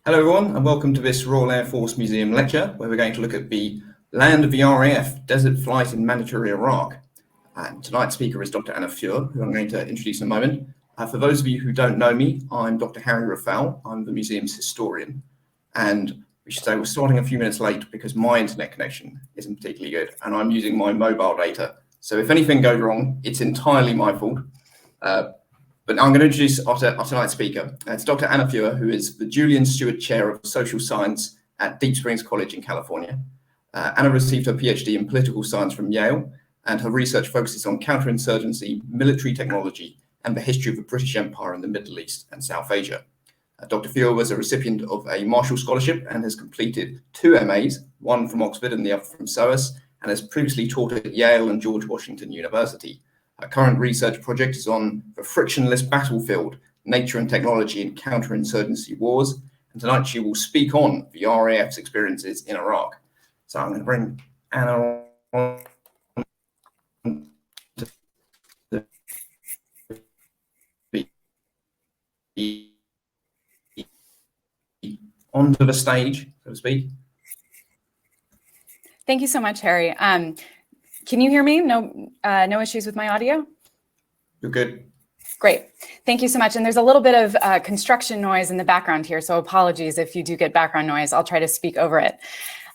Hello everyone and welcome to this Royal Air Force Museum lecture where we're going to look at the land of the RAF, desert flight in mandatory Iraq. And tonight's speaker is Dr. Anna Feuer, who I'm going to introduce in a moment. For those of you who don't know me, I'm Dr. Harry Rafal. I'm the museum's historian. And we should say we're starting a few minutes late because my internet connection isn't particularly good and I'm using my mobile data. So if anything goes wrong, it's entirely my fault. But I'm going to introduce our tonight's speaker. It's Dr. Anna Feuer, who is the Julian Stewart Chair of Social Science at Deep Springs College in California. Anna received her PhD in political science from Yale, and her research focuses on counterinsurgency, military technology, and the history of the British Empire in the Middle East and South Asia. Dr. Feuer was a recipient of a Marshall Scholarship and has completed 2 MAs, one from Oxford and the other from SOAS, and has previously taught at Yale and George Washington University. Her current research project is on the frictionless battlefield, nature and technology in counterinsurgency wars. And tonight she will speak on the RAF's experiences in Iraq. So I'm going to bring Anna onto the stage, so to speak. Thank you so much, Harry. Can you hear me? No issues with my audio? You're good. Great. Thank you so much. And there's a little bit of construction noise in the background here, so apologies if you do get background noise. I'll try to speak over it.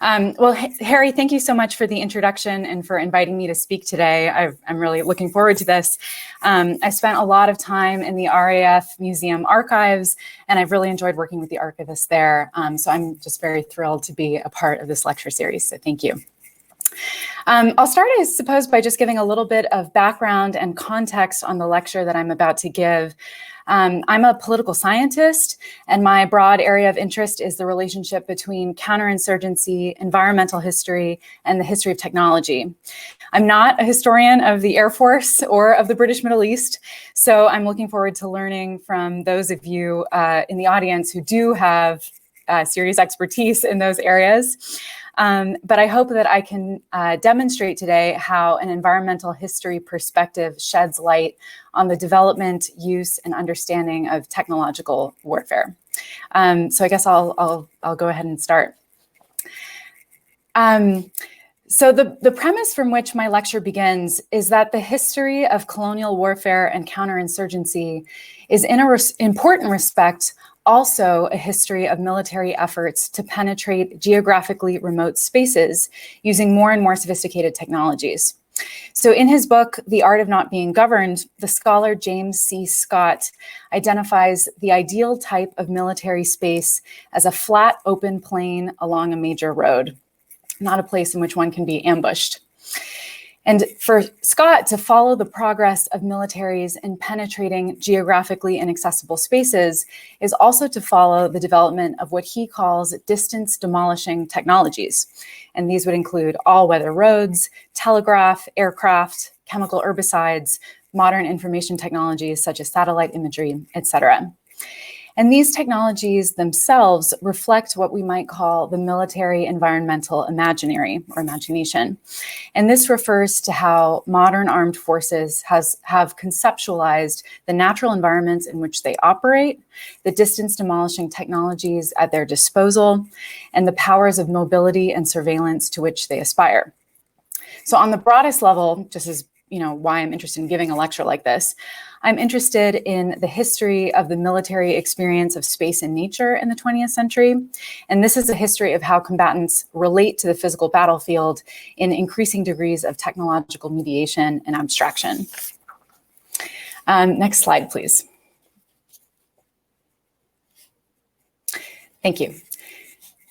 Well, Harry, thank you so much for the introduction and for inviting me to speak today. I'm really looking forward to this. I spent a lot of time in the RAF Museum archives, and I've really enjoyed working with the archivists there. So I'm just very thrilled to be a part of this lecture series, so thank you. I'll start, I suppose, by just giving a little bit of background and context on the lecture that I'm about to give. I'm a political scientist, and my broad area of interest is the relationship between counterinsurgency, environmental history, and the history of technology. I'm not a historian of the Air Force or of the British Middle East, so I'm looking forward to learning from those of you in the audience who do have serious expertise in those areas. But I hope that I can demonstrate today how an environmental history perspective sheds light on the development, use, and understanding of technological warfare. So I guess I'll go ahead and start. So the premise from which my lecture begins is that the history of colonial warfare and counterinsurgency is, in an important respect, also a history of military efforts to penetrate geographically remote spaces using more and more sophisticated technologies. So in his book, The Art of Not Being Governed, the scholar James C. Scott identifies the ideal type of military space as a flat, open plain along a major road, not a place in which one can be ambushed. And for Scott to follow the progress of militaries in penetrating geographically inaccessible spaces is also to follow the development of what he calls distance demolishing technologies. And these would include all-weather roads, telegraph, aircraft, chemical herbicides, modern information technologies such as satellite imagery, etc. And these technologies themselves reflect what we might call the military environmental imaginary or imagination. And this refers to how modern armed forces have conceptualized the natural environments in which they operate, the distance demolishing technologies at their disposal, and the powers of mobility and surveillance to which they aspire. So on the broadest level, just as why I'm interested in giving a lecture like this, I'm interested in the history of the military experience of space and nature in the 20th century. And this is a history of how combatants relate to the physical battlefield in increasing degrees of technological mediation and abstraction. Next slide, please. Thank you.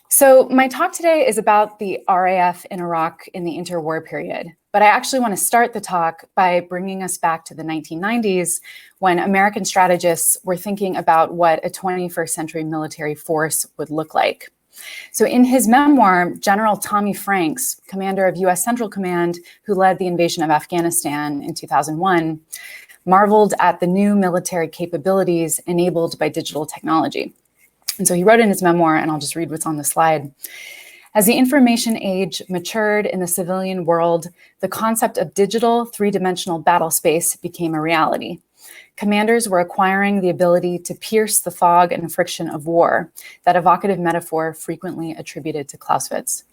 So my talk today is about the RAF in Iraq in the interwar period, but I actually want to start the talk by bringing us back to the 1990s when American strategists were thinking about what a 21st century military force would look like. So in his memoir, General Tommy Franks, commander of US Central Command, who led the invasion of Afghanistan in 2001, marveled at the new military capabilities enabled by digital technology. And so he wrote in his memoir, and I'll just read what's on the slide. As the information age matured in the civilian world, the concept of digital three-dimensional battle space became a reality. Commanders were acquiring the ability to pierce the fog and friction of war, that evocative metaphor frequently attributed to Clausewitz.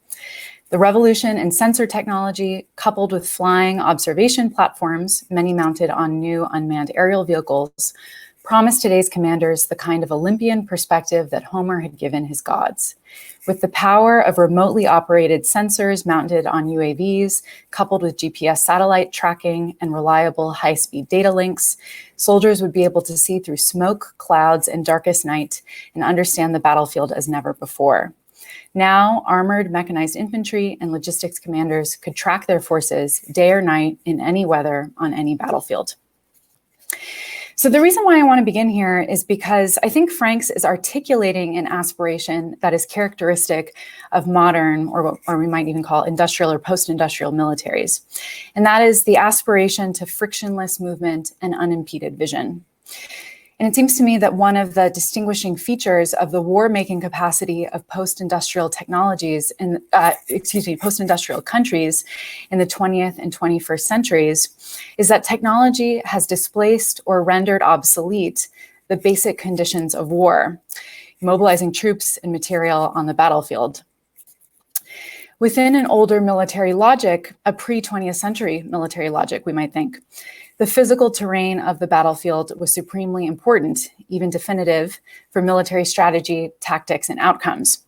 The revolution in sensor technology, coupled with flying observation platforms, many mounted on new unmanned aerial vehicles, promised today's commanders the kind of Olympian perspective that Homer had given his gods. With the power of remotely operated sensors mounted on UAVs, coupled with GPS satellite tracking and reliable high-speed data links, soldiers would be able to see through smoke, clouds, and darkest night and understand the battlefield as never before. Now, armored mechanized infantry and logistics commanders could track their forces day or night in any weather on any battlefield. So the reason why I want to begin here is because I think Franks is articulating an aspiration that is characteristic of modern, or we might even call industrial or post-industrial militaries. And that is the aspiration to frictionless movement and unimpeded vision. And it seems to me that one of the distinguishing features of the war-making capacity of post-industrial technologies post-industrial countries in the 20th and 21st centuries is that technology has displaced or rendered obsolete the basic conditions of war, mobilizing troops and material on the battlefield. Within an older military logic, a pre-20th century military logic, we might think, the physical terrain of the battlefield was supremely important, even definitive, for military strategy, tactics, and outcomes.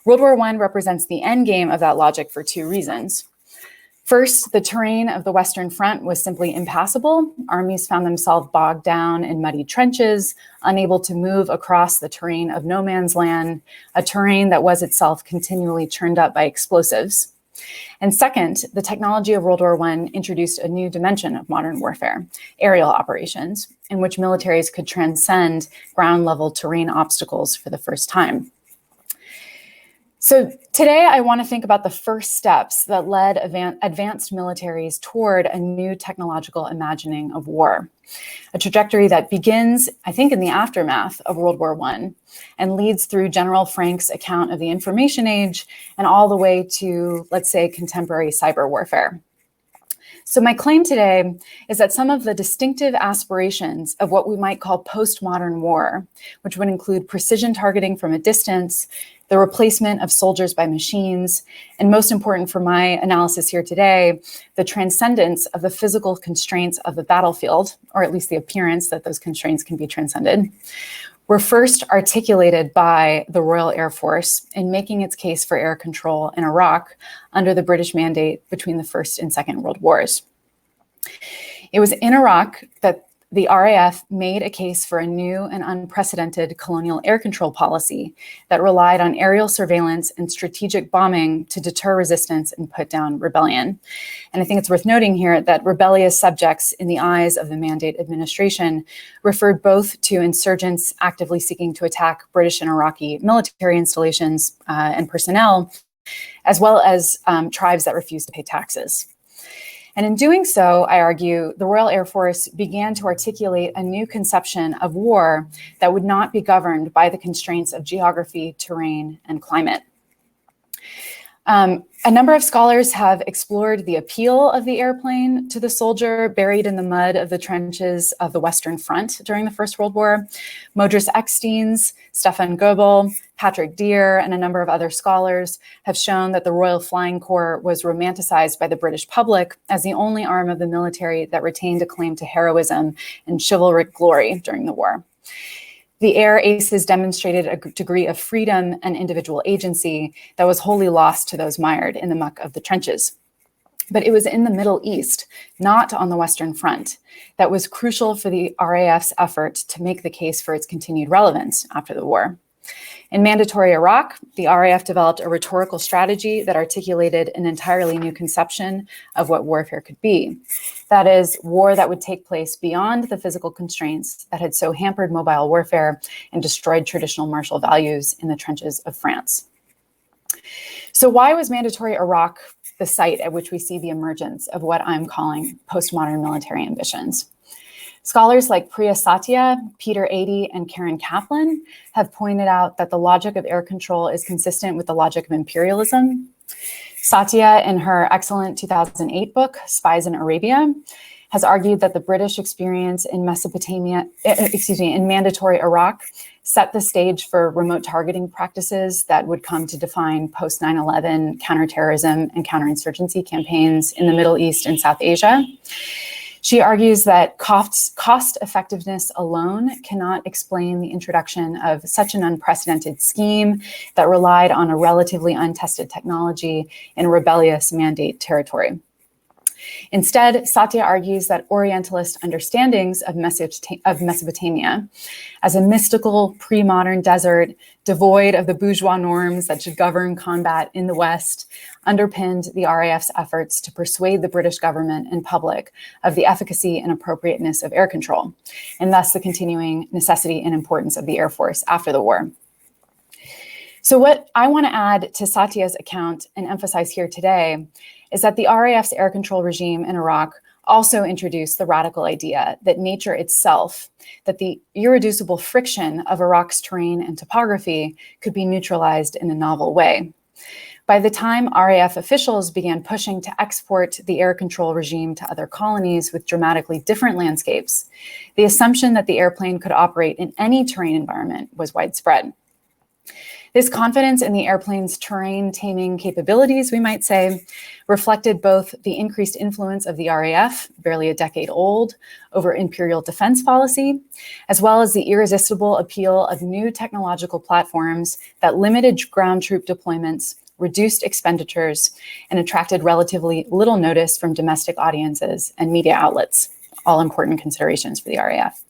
World War I represents the endgame of that logic for two reasons. First, the terrain of the Western Front was simply impassable. Armies found themselves bogged down in muddy trenches, unable to move across the terrain of no man's land, a terrain that was itself continually churned up by explosives. And second, the technology of World War I introduced a new dimension of modern warfare, aerial operations, in which militaries could transcend ground-level terrain obstacles for the first time. So today I want to think about the first steps that led advanced militaries toward a new technological imagining of war, a trajectory that begins, I think, in the aftermath of World War I and leads through General Franks' account of the information age and all the way to, let's say, contemporary cyber warfare. So my claim today is that some of the distinctive aspirations of what we might call postmodern war, which would include precision targeting from a distance, the replacement of soldiers by machines, and most important for my analysis here today, the transcendence of the physical constraints of the battlefield, or at least the appearance that those constraints can be transcended, were first articulated by the Royal Air Force in making its case for air control in Iraq under the British mandate between the First and Second World Wars. It was in Iraq that the RAF made a case for a new and unprecedented colonial air control policy that relied on aerial surveillance and strategic bombing to deter resistance and put down rebellion. And I think it's worth noting here that rebellious subjects in the eyes of the Mandate administration referred both to insurgents actively seeking to attack British and Iraqi military installations and personnel, as well as tribes that refused to pay taxes. And in doing so, I argue, the Royal Air Force began to articulate a new conception of war that would not be governed by the constraints of geography, terrain, and climate. A number of scholars have explored the appeal of the airplane to the soldier buried in the mud of the trenches of the Western Front during the First World War. Modris Eksteins, Stefan Goebel, Patrick Deere, and a number of other scholars have shown that the Royal Flying Corps was romanticized by the British public as the only arm of the military that retained a claim to heroism and chivalric glory during the war. The air aces demonstrated a degree of freedom and individual agency that was wholly lost to those mired in the muck of the trenches. But it was in the Middle East, not on the Western Front, that was crucial for the RAF's effort to make the case for its continued relevance after the war. In Mandatory Iraq, the RAF developed a rhetorical strategy that articulated an entirely new conception of what warfare could be. That is, war that would take place beyond the physical constraints that had so hampered mobile warfare and destroyed traditional martial values in the trenches of France. So why was Mandatory Iraq the site at which we see the emergence of what I'm calling postmodern military ambitions? Scholars like Priya Satya, Peter Adey, and Karen Kaplan have pointed out that the logic of air control is consistent with the logic of imperialism. Satya, in her excellent 2008 book, Spies in Arabia, has argued that the British experience in in mandatory Iraq set the stage for remote targeting practices that would come to define post 9/11 counterterrorism and counterinsurgency campaigns in the Middle East and South Asia. She argues that cost effectiveness alone cannot explain the introduction of such an unprecedented scheme that relied on a relatively untested technology in rebellious mandate territory. Instead, Satya argues that Orientalist understandings of Mesopotamia as a mystical pre-modern desert devoid of the bourgeois norms that should govern combat in the West underpinned the RAF's efforts to persuade the British government and public of the efficacy and appropriateness of air control, and thus the continuing necessity and importance of the Air Force after the war. So what I want to add to Satya's account and emphasize here today is that the RAF's air control regime in Iraq also introduced the radical idea that nature itself, that the irreducible friction of Iraq's terrain and topography could be neutralized in a novel way. By the time RAF officials began pushing to export the air control regime to other colonies with dramatically different landscapes, the assumption that the airplane could operate in any terrain environment was widespread. This confidence in the airplane's terrain taming capabilities, we might say, reflected both the increased influence of the RAF, barely a decade old, over imperial defense policy, as well as the irresistible appeal of new technological platforms that limited ground troop deployments, reduced expenditures, and attracted relatively little notice from domestic audiences and media outlets, all important considerations for the RAF.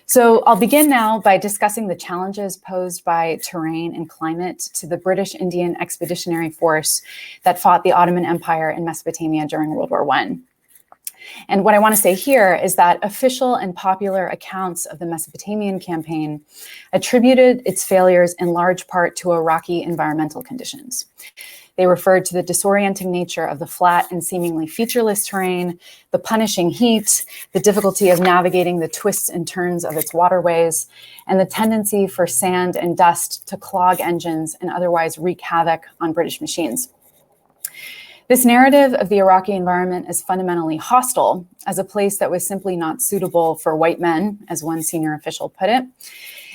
So I'll begin now by discussing the challenges posed by terrain and climate to the British Indian Expeditionary Force that fought the Ottoman Empire in Mesopotamia during World War I. And what I want to say here is that official and popular accounts of the Mesopotamian Campaign attributed its failures in large part to Iraqi environmental conditions. They referred to the disorienting nature of the flat and seemingly featureless terrain, the punishing heat, the difficulty of navigating the twists and turns of its waterways, and the tendency for sand and dust to clog engines and otherwise wreak havoc on British machines. This narrative of the Iraqi environment as fundamentally hostile, as a place that was simply not suitable for white men, as one senior official put it,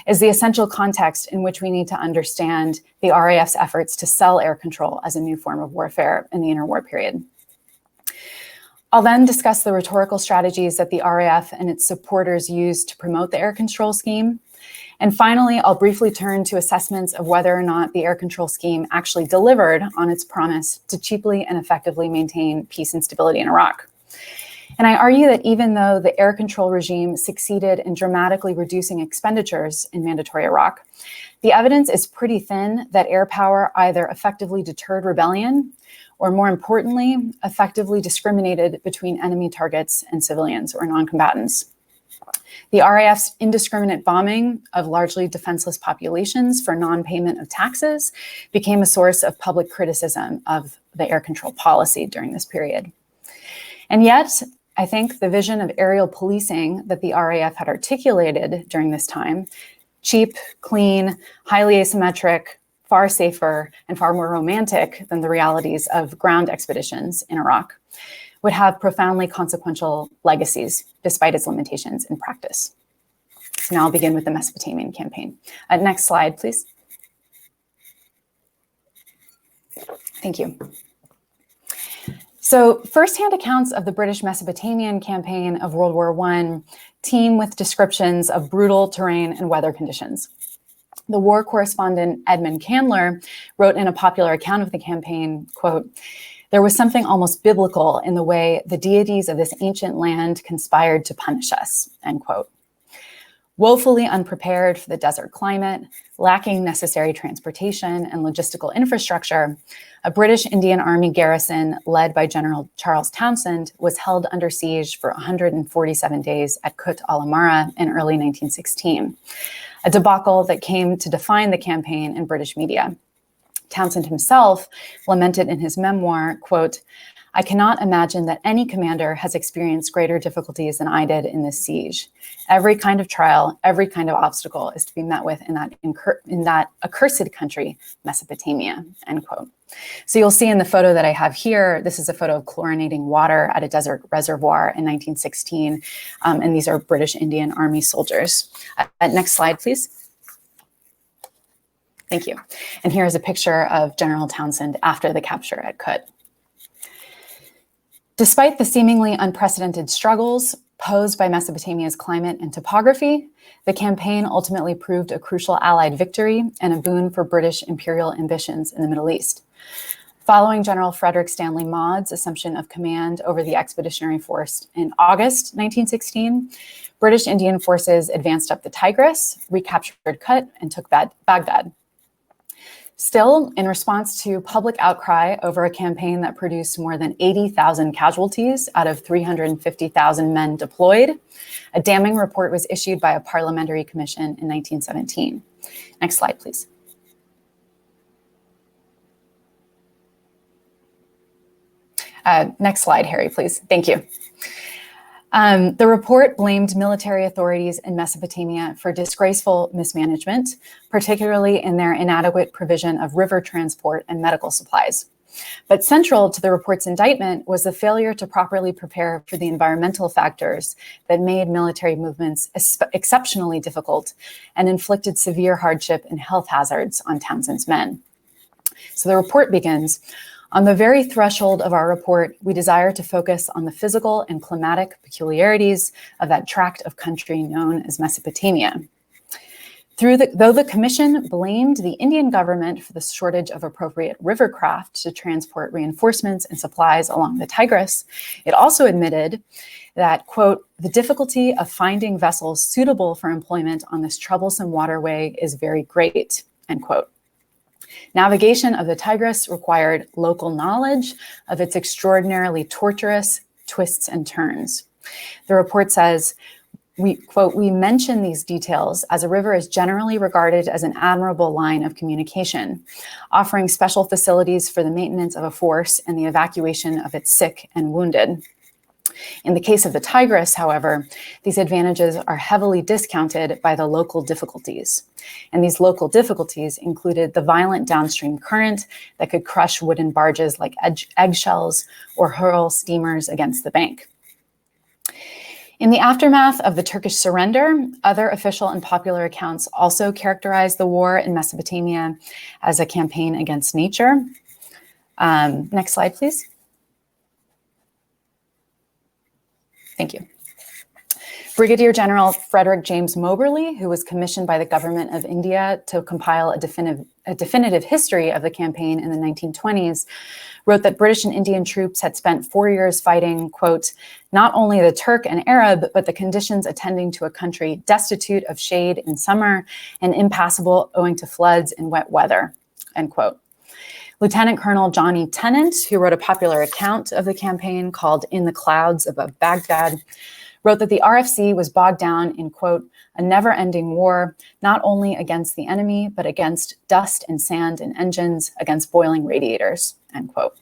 is the essential context in which we need to understand the RAF's efforts to sell air control as a new form of warfare in the interwar period. I'll then discuss the rhetorical strategies that the RAF and its supporters used to promote the air control scheme. And finally, I'll briefly turn to assessments of whether or not the air control scheme actually delivered on its promise to cheaply and effectively maintain peace and stability in Iraq. And I argue that even though the air control regime succeeded in dramatically reducing expenditures in mandatory Iraq, the evidence is pretty thin that air power either effectively deterred rebellion or, more importantly, effectively discriminated between enemy targets and civilians or non-combatants. The RAF's indiscriminate bombing of largely defenseless populations for non-payment of taxes became a source of public criticism of the air control policy during this period. And yet, I think the vision of aerial policing that the RAF had articulated during this time, cheap, clean, highly asymmetric, far safer, and far more romantic than the realities of ground expeditions in Iraq, would have profoundly consequential legacies despite its limitations in practice. So now I'll begin with the Mesopotamian Campaign. Next slide, please. Thank you. So firsthand accounts of the British Mesopotamian Campaign of World War I teem with descriptions of brutal terrain and weather conditions. The war correspondent Edmund Candler wrote in a popular account of the campaign, quote, "There was something almost biblical in the way the deities of this ancient land conspired to punish us," end quote. Woefully unprepared for the desert climate, lacking necessary transportation and logistical infrastructure, a British Indian Army garrison led by General Charles Townshend was held under siege for 147 days at Kut al-Amara in early 1916, a debacle that came to define the campaign in British media. Townshend himself lamented in his memoir, quote, I cannot imagine that any commander has experienced greater difficulties than I did in this siege. Every kind of trial, every kind of obstacle is to be met with in that accursed country, Mesopotamia," end quote. So you'll see in the photo that I have here, this is a photo of chlorinating water at a desert reservoir in 1916. And these are British Indian Army soldiers. Next slide, please. Thank you. And here is a picture of General Townsend after the capture at Kut. Despite the seemingly unprecedented struggles posed by Mesopotamia's climate and topography, the campaign ultimately proved a crucial Allied victory and a boon for British imperial ambitions in the Middle East. Following General Frederick Stanley Maud's assumption of command over the expeditionary force in August 1916, British Indian forces advanced up the Tigris, recaptured Kut, and took Baghdad. Still, in response to public outcry over a campaign that produced more than 80,000 casualties out of 350,000 men deployed, a damning report was issued by a parliamentary commission in 1917. Next slide, please. Next slide, Harry, please. Thank you. The report blamed military authorities in Mesopotamia for disgraceful mismanagement, particularly in their inadequate provision of river transport and medical supplies. But central to the report's indictment was the failure to properly prepare for the environmental factors that made military movements exceptionally difficult and inflicted severe hardship and health hazards on Townsend's men. So the report begins, "On the very threshold of our report, we desire to focus on the physical and climatic peculiarities of that tract of country known as Mesopotamia. Though the commission blamed the Indian government for the shortage of appropriate river craft to transport reinforcements and supplies along the Tigris, it also admitted that, quote, the difficulty of finding vessels suitable for employment on this troublesome waterway is very great," end quote. Navigation of the Tigris required local knowledge of its extraordinarily tortuous twists and turns. The report says, we, quote, "We mention these details as a river is generally regarded as an admirable line of communication, offering special facilities for the maintenance of a force and the evacuation of its sick and wounded. In the case of the Tigris, however, these advantages are heavily discounted by the local difficulties. And these local difficulties included the violent downstream current that could crush wooden barges like eggshells or hurl steamers against the bank." In the aftermath of the Turkish surrender, other official and popular accounts also characterized the war in Mesopotamia as a campaign against nature. Next slide, please. Thank you. Brigadier General Frederick James Moberly, who was commissioned by the government of India to compile a definitive history of the campaign in the 1920s, wrote that British and Indian troops had spent 4 years fighting, quote, "not only the Turk and Arab, but the conditions attending to a country destitute of shade in summer and impassable owing to floods in wet weather," end quote. Lieutenant Colonel Johnny Tennant, who wrote a popular account of the campaign called "In the Clouds Above Baghdad," wrote that the RFC was bogged down in, quote, "a never-ending war, not only against the enemy, but against dust and sand and engines, against boiling radiators," end quote.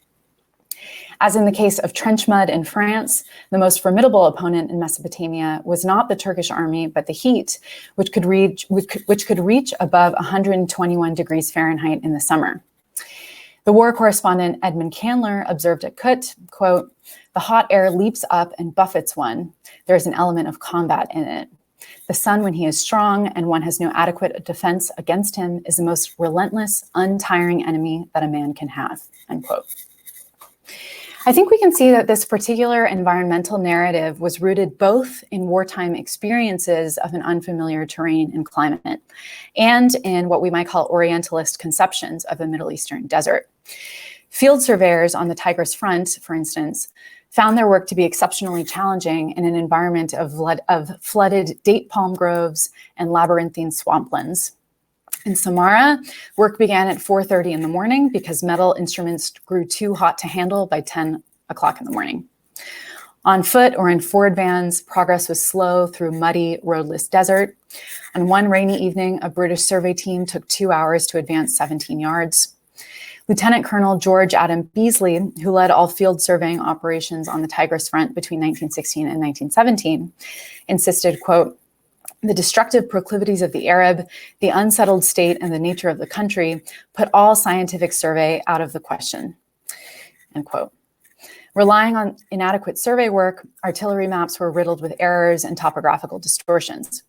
As in the case of trench mud in France, the most formidable opponent in Mesopotamia was not the Turkish army, but the heat, which could reach above 121 degrees Fahrenheit in the summer. The war correspondent Edmund Candler observed at Kut, quote, "the hot air leaps up and buffets one. There is an element of combat in it. The sun, when he is strong and one has no adequate defense against him, is the most relentless, untiring enemy that a man can have," end quote. I think we can see that this particular environmental narrative was rooted both in wartime experiences of an unfamiliar terrain and climate, and in what we might call Orientalist conceptions of the Middle Eastern desert. Field surveyors on the Tigris front, for instance, found their work to be exceptionally challenging in an environment of flooded date palm groves and labyrinthine swamplands. In Samarra, work began at 4:30 in the morning because metal instruments grew too hot to handle by 10 o'clock in the morning. On foot or in forward vans, progress was slow through muddy, roadless desert. On one rainy evening, a British survey team took 2 hours to advance 17 yards. Lieutenant Colonel George Adam Beasley, who led all field surveying operations on the Tigris Front between 1916 and 1917, insisted, quote, "The destructive proclivities of the Arab, the unsettled state, and the nature of the country put all scientific survey out of the question," end quote. Relying on inadequate survey work, artillery maps were riddled with errors and topographical distortions.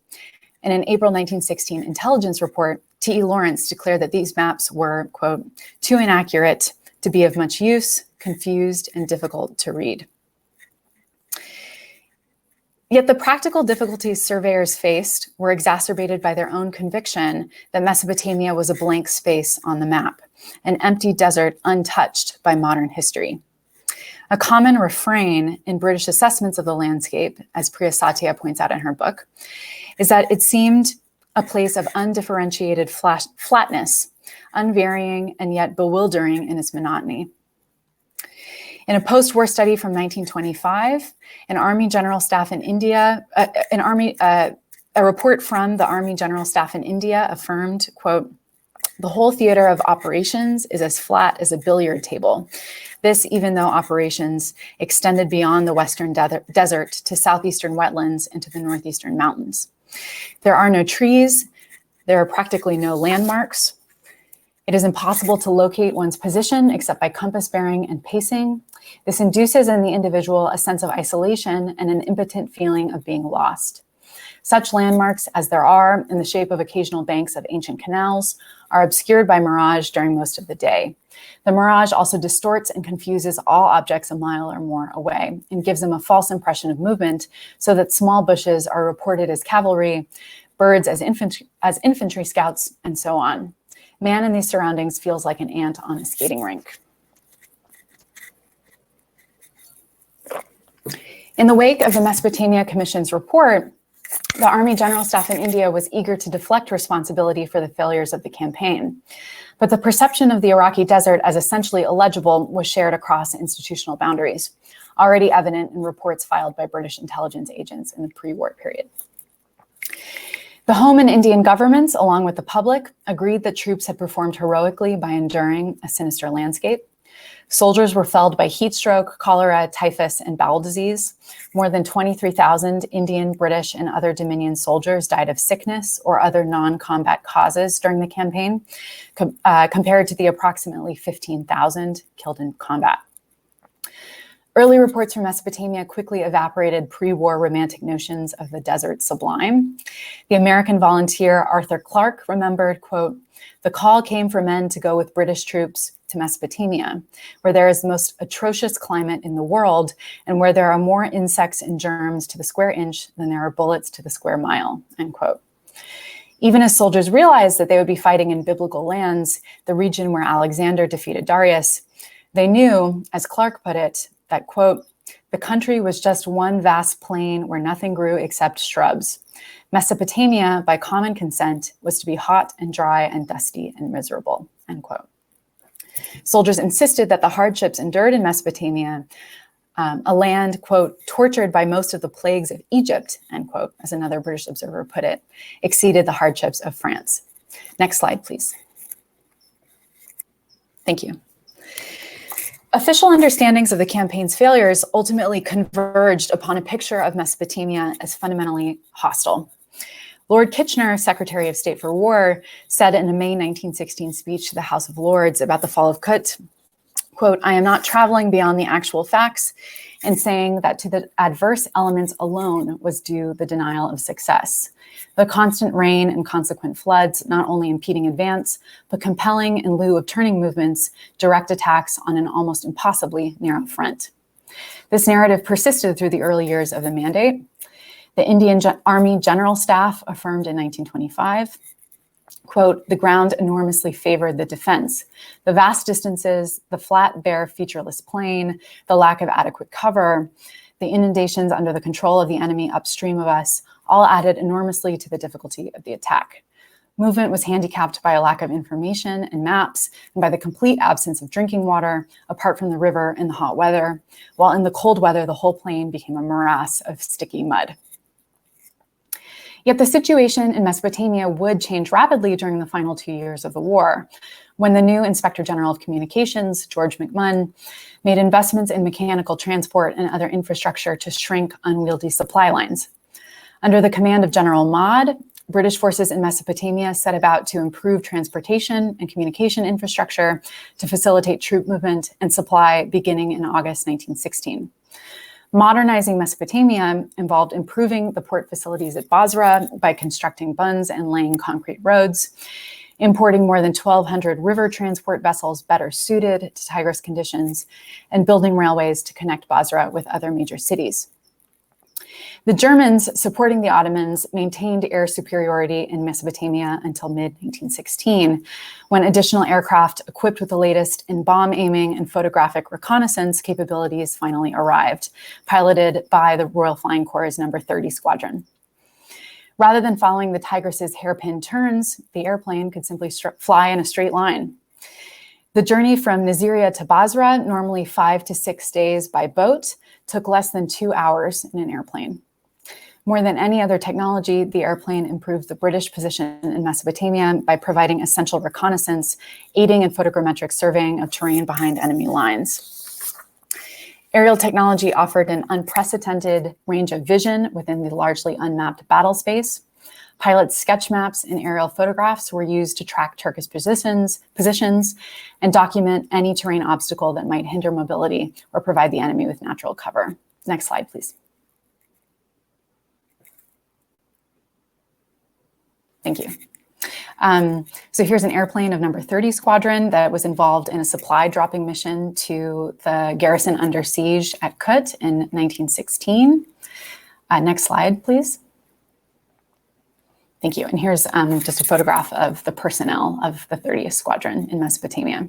In an April 1916 intelligence report, T.E. Lawrence declared that these maps were, quote, "too inaccurate to be of much use, confused, and difficult to read." Yet the practical difficulties surveyors faced were exacerbated by their own conviction that Mesopotamia was a blank space on the map, an empty desert untouched by modern history. A common refrain in British assessments of the landscape, as Priya Satya points out in her book, is that it seemed a place of undifferentiated flatness, unvarying and yet bewildering in its monotony. In a post-war study from 1925, an Army General Staff in India, a report from the Army General Staff in India affirmed, quote, "The whole theater of operations is as flat as a billiard table. This even though operations extended beyond the western desert to southeastern wetlands and to the northeastern mountains. There are no trees. There are practically no landmarks. It is impossible to locate one's position except by compass bearing and pacing. This induces in the individual a sense of isolation and an impotent feeling of being lost. Such landmarks as there are in the shape of occasional banks of ancient canals are obscured by mirage during most of the day. The mirage also distorts and confuses all objects a mile or more away and gives them a false impression of movement, so that small bushes are reported as cavalry, birds as infantry scouts, and so on. Man in these surroundings feels like an ant on a skating rink." In the wake of the Mesopotamia Commission's report, the Army General Staff in India was eager to deflect responsibility for the failures of the campaign. But the perception of the Iraqi desert as essentially illegible was shared across institutional boundaries, already evident in reports filed by British intelligence agents in the pre-war period. The home and Indian governments, along with the public, agreed that troops had performed heroically by enduring a sinister landscape. Soldiers were felled by heat stroke, cholera, typhus, and bowel disease. More than 23,000 Indian, British, and other Dominion soldiers died of sickness or other non-combat causes during the campaign, compared to the approximately 15,000 killed in combat. Early reports from Mesopotamia quickly evaporated pre-war romantic notions of the desert sublime. The American volunteer Arthur Clarke remembered, quote, "The call came for men to go with British troops to Mesopotamia, where there is the most atrocious climate in the world and where there are more insects and germs to the square inch than there are bullets to the square mile," end quote. Even as soldiers realized that they would be fighting in biblical lands, the region where Alexander defeated Darius, they knew, as Clarke put it, that, quote, "the country was just one vast plain where nothing grew except shrubs. Mesopotamia, by common consent, was to be hot and dry and dusty and miserable," end quote. Soldiers insisted that the hardships endured in Mesopotamia, a land, quote, "tortured by most of the plagues of Egypt," end quote, as another British observer put it, exceeded the hardships of France. Next slide, please. Thank you. Official understandings of the campaign's failures ultimately converged upon a picture of Mesopotamia as fundamentally hostile. Lord Kitchener, Secretary of State for War, said in a May 1916 speech to the House of Lords about the fall of Kut, quote, "I am not traveling beyond the actual facts and saying that to the adverse elements alone was due the denial of success. The constant rain and consequent floods not only impeding advance, but compelling in lieu of turning movements, direct attacks on an almost impossibly narrow front." This narrative persisted through the early years of the mandate. The Indian Army General Staff affirmed in 1925, quote, "The ground enormously favored the defense. The vast distances, the flat, bare, featureless plain, the lack of adequate cover, the inundations under the control of the enemy upstream of us, all added enormously to the difficulty of the attack. Movement was handicapped by a lack of information and maps and by the complete absence of drinking water, apart from the river in the hot weather, while in the cold weather, the whole plain became a morass of sticky mud." Yet the situation in Mesopotamia would change rapidly during the final 2 years of the war, when the new Inspector General of Communications, George McMunn, made investments in mechanical transport and other infrastructure to shrink unwieldy supply lines. Under the command of General Maude, British forces in Mesopotamia set about to improve transportation and communication infrastructure to facilitate troop movement and supply beginning in August 1916. Modernizing Mesopotamia involved improving the port facilities at Basra by constructing bunds and laying concrete roads, importing more than 1,200 river transport vessels better suited to Tigris conditions, and building railways to connect Basra with other major cities. The Germans, supporting the Ottomans, maintained air superiority in Mesopotamia until mid-1916, when additional aircraft equipped with the latest in bomb aiming and photographic reconnaissance capabilities finally arrived, piloted by the Royal Flying Corps' No. 30 Squadron. Rather than following the Tigris's hairpin turns, the airplane could simply fly in a straight line. The journey from Nasiriyah to Basra, normally 5 to 6 days by boat, took less than 2 hours in an airplane. More than any other technology, the airplane improved the British position in Mesopotamia by providing essential reconnaissance, aiding in photogrammetric surveying of terrain behind enemy lines. Aerial technology offered an unprecedented range of vision within the largely unmapped battle space. Pilots' sketch maps and aerial photographs were used to track Turkish positions and document any terrain obstacle that might hinder mobility or provide the enemy with natural cover. Next slide, please. Thank you. So here's an airplane of No. 30 Squadron that was involved in a supply dropping mission to the garrison under siege at Kut in 1916. Next slide, please. Thank you. And here's just a photograph of the personnel of the 30th Squadron in Mesopotamia.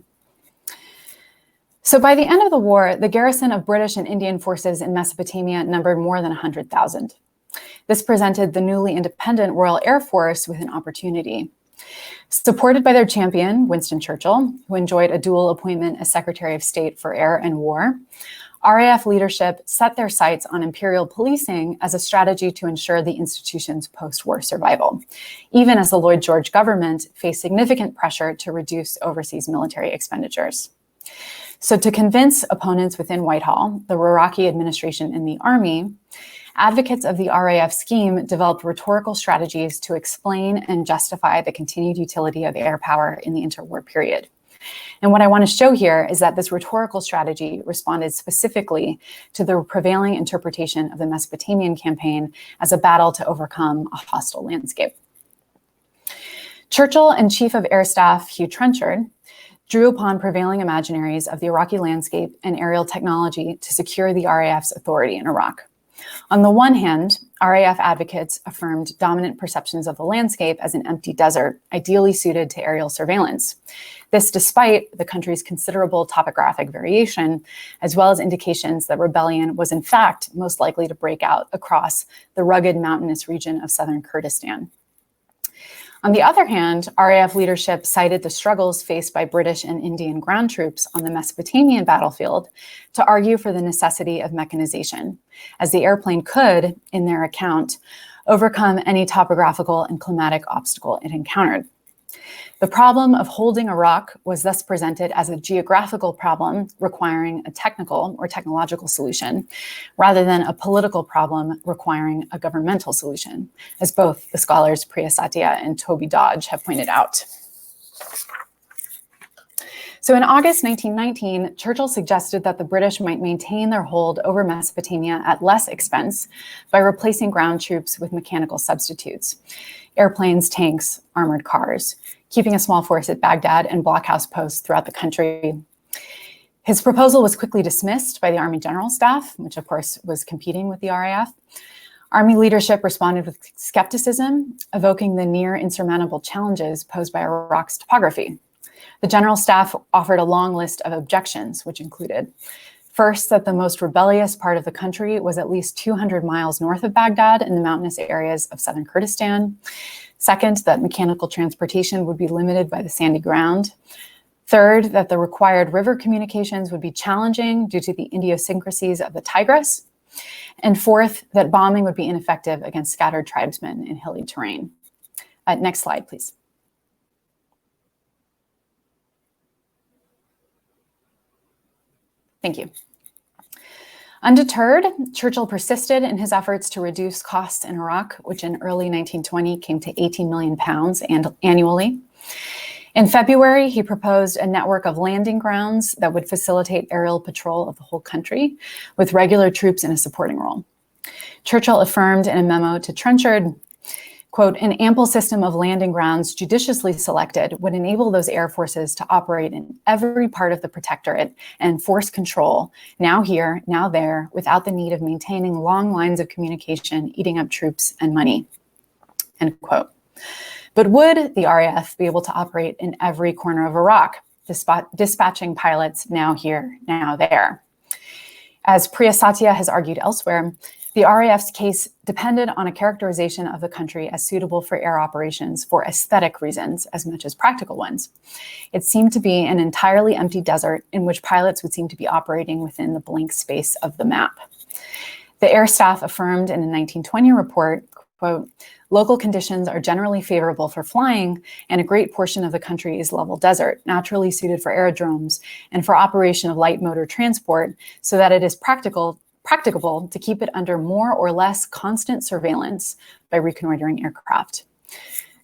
So by the end of the war, the garrison of British and Indian forces in Mesopotamia numbered more than 100,000. This presented the newly independent Royal Air Force with an opportunity. Supported by their champion, Winston Churchill, who enjoyed a dual appointment as Secretary of State for Air and War, RAF leadership set their sights on imperial policing as a strategy to ensure the institution's post-war survival, even as the Lloyd George government faced significant pressure to reduce overseas military expenditures. So to convince opponents within Whitehall, the Iraqi administration and the army, advocates of the RAF scheme developed rhetorical strategies to explain and justify the continued utility of air power in the interwar period. And what I want to show here is that this rhetorical strategy responded specifically to the prevailing interpretation of the Mesopotamian campaign as a battle to overcome a hostile landscape. Churchill and Chief of Air Staff Hugh Trenchard drew upon prevailing imaginaries of the Iraqi landscape and aerial technology to secure the RAF's authority in Iraq. On the one hand, RAF advocates affirmed dominant perceptions of the landscape as an empty desert, ideally suited to aerial surveillance. This despite the country's considerable topographic variation, as well as indications that rebellion was in fact most likely to break out across the rugged mountainous region of southern Kurdistan. On the other hand, RAF leadership cited the struggles faced by British and Indian ground troops on the Mesopotamian battlefield to argue for the necessity of mechanization, as the airplane could, in their account, overcome any topographical and climatic obstacle it encountered. The problem of holding Iraq was thus presented as a geographical problem requiring a technical or technological solution, rather than a political problem requiring a governmental solution, as both the scholars Priya Satya and Toby Dodge have pointed out. So in August 1919, Churchill suggested that the British might maintain their hold over Mesopotamia at less expense by replacing ground troops with mechanical substitutes, airplanes, tanks, armored cars, keeping a small force at Baghdad and blockhouse posts throughout the country. His proposal was quickly dismissed by the Army General Staff, which of course was competing with the RAF. Army leadership responded with skepticism, evoking the near insurmountable challenges posed by Iraq's topography. The General Staff offered a long list of objections, which included, first, that the most rebellious part of the country was at least 200 miles north of Baghdad in the mountainous areas of southern Kurdistan. Second, that mechanical transportation would be limited by the sandy ground. Third, that the required river communications would be challenging due to the idiosyncrasies of the Tigris. And fourth, that bombing would be ineffective against scattered tribesmen in hilly terrain. Next slide, please. Thank you. Undeterred, Churchill persisted in his efforts to reduce costs in Iraq, which in early 1920 came to £18 million annually. In February, he proposed a network of landing grounds that would facilitate aerial patrol of the whole country, with regular troops in a supporting role. Churchill affirmed in a memo to Trenchard, quote, an ample system of landing grounds judiciously selected would enable those air forces to operate in every part of the protectorate and enforce control, now here, now there, without the need of maintaining long lines of communication, eating up troops and money, end quote. But would the RAF be able to operate in every corner of Iraq, dispatching pilots now here, now there? As Priya Satya has argued elsewhere, the RAF's case depended on a characterization of the country as suitable for air operations for aesthetic reasons as much as practical ones. It seemed to be an entirely empty desert in which pilots would seem to be operating within the blank space of the map. The air staff affirmed in a 1920 report, quote, local conditions are generally favorable for flying, and a great portion of the country is level desert, naturally suited for aerodromes and for operation of light motor transport, so that it is practicable to keep it under more or less constant surveillance by reconnoitering aircraft.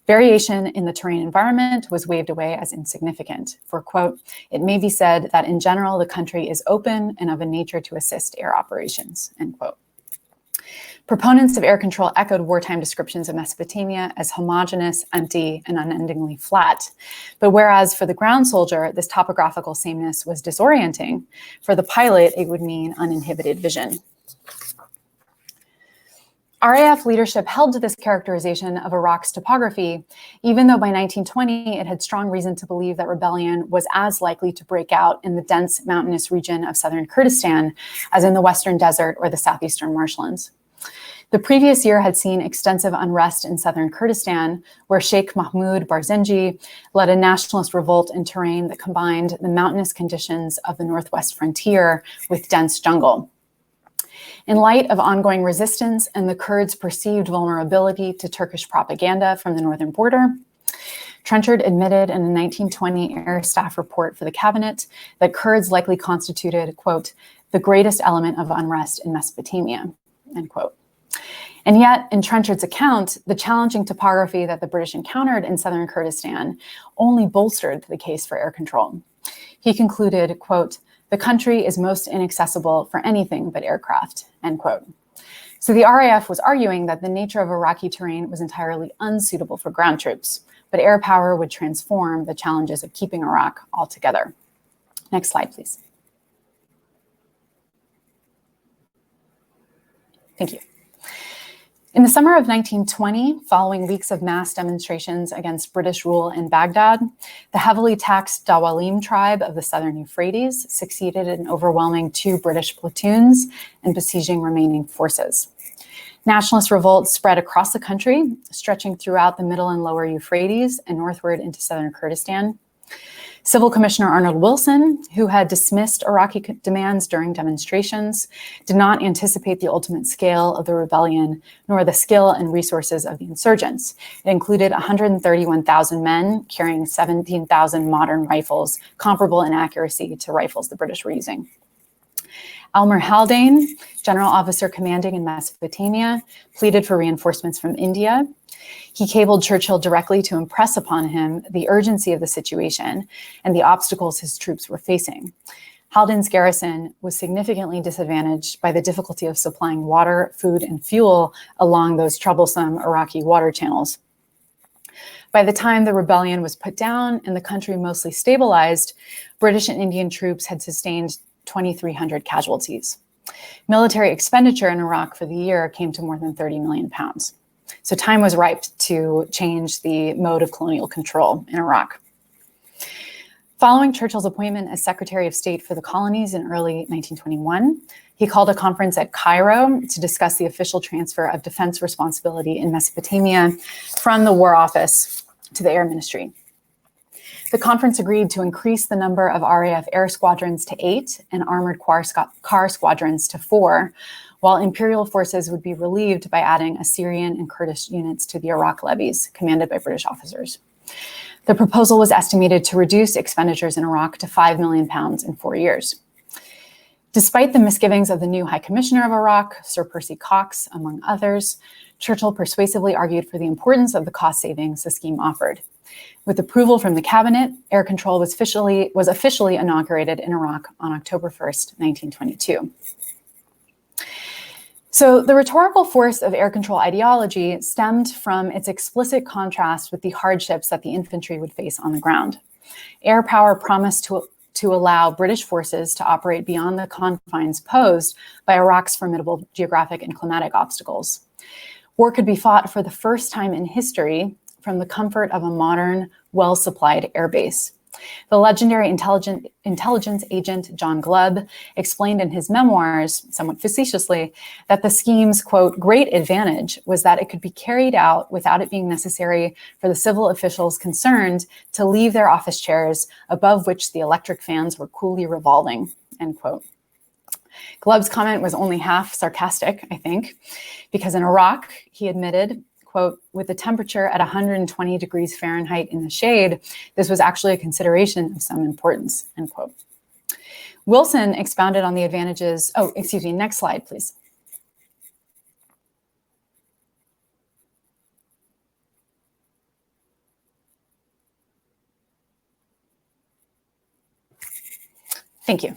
Variation in the terrain environment was waved away as insignificant. For, quote, it may be said that in general, the country is open and of a nature to assist air operations, end quote. Proponents of air control echoed wartime descriptions of Mesopotamia as homogeneous, empty, and unendingly flat. But whereas for the ground soldier, this topographical sameness was disorienting, for the pilot, it would mean uninhibited vision. RAF leadership held to this characterization of Iraq's topography, even though by 1920 it had strong reason to believe that rebellion was as likely to break out in the dense mountainous region of southern Kurdistan as in the western desert or the southeastern marshlands. The previous year had seen extensive unrest in southern Kurdistan, where Sheikh Mahmoud Barzanji led a nationalist revolt in terrain that combined the mountainous conditions of the northwest frontier with dense jungle. In light of ongoing resistance and the Kurds' perceived vulnerability to Turkish propaganda from the northern border, Trenchard admitted in a 1920 air staff report for the cabinet that Kurds likely constituted, quote, the greatest element of unrest in Mesopotamia, end quote. And yet, in Trenchard's account, the challenging topography that the British encountered in southern Kurdistan only bolstered the case for air control. He concluded, quote, the country is most inaccessible for anything but aircraft, end quote. So the RAF was arguing that the nature of Iraqi terrain was entirely unsuitable for ground troops, but air power would transform the challenges of keeping Iraq altogether. Next slide, please. Thank you. In the summer of 1920, following weeks of mass demonstrations against British rule in Baghdad, the heavily taxed Dawalim tribe of the southern Euphrates succeeded in overwhelming 2 British platoons and besieging remaining forces. Nationalist revolts spread across the country, stretching throughout the middle and lower Euphrates and northward into southern Kurdistan. Civil Commissioner Arnold Wilson, who had dismissed Iraqi demands during demonstrations, did not anticipate the ultimate scale of the rebellion, nor the skill and resources of the insurgents. It included 131,000 men carrying 17,000 modern rifles, comparable in accuracy to rifles the British were using. Elmer Haldane, general officer commanding in Mesopotamia, pleaded for reinforcements from India. He cabled Churchill directly to impress upon him the urgency of the situation and the obstacles his troops were facing. Haldane's garrison was significantly disadvantaged by the difficulty of supplying water, food, and fuel along those troublesome Iraqi water channels. By the time the rebellion was put down and the country mostly stabilized, British and Indian troops had sustained 2,300 casualties. Military expenditure in Iraq for the year came to more than 30 million pounds. So time was ripe to change the mode of colonial control in Iraq. Following Churchill's appointment as Secretary of State for the Colonies in early 1921, he called a conference at Cairo to discuss the official transfer of defense responsibility in Mesopotamia from the War Office to the Air Ministry. The conference agreed to increase the number of RAF air squadrons to 8 and armored car squadrons to 4, while Imperial forces would be relieved by adding Assyrian and Kurdish units to the Iraq levies, commanded by British officers. The proposal was estimated to reduce expenditures in Iraq to £5 million in 4 years. Despite the misgivings of the new High Commissioner of Iraq, Sir Percy Cox, among others, Churchill persuasively argued for the importance of the cost savings the scheme offered. With approval from the cabinet, air control was officially inaugurated in Iraq on October 1st, 1922. So the rhetorical force of air control ideology stemmed from its explicit contrast with the hardships that the infantry would face on the ground. Air power promised to allow British forces to operate beyond the confines posed by Iraq's formidable geographic and climatic obstacles. War could be fought for the first time in history from the comfort of a modern, well-supplied airbase. The legendary intelligence agent John Glubb explained in his memoirs, somewhat facetiously, that the scheme's, quote, great advantage was that it could be carried out without it being necessary for the civil officials concerned to leave their office chairs above which the electric fans were coolly revolving, end quote. Glubb's comment was only half sarcastic, I think, because in Iraq, he admitted, quote, with the temperature at 120 degrees Fahrenheit in the shade, this was actually a consideration of some importance, end quote. Wilson expounded on the advantages, next slide, please. Thank you.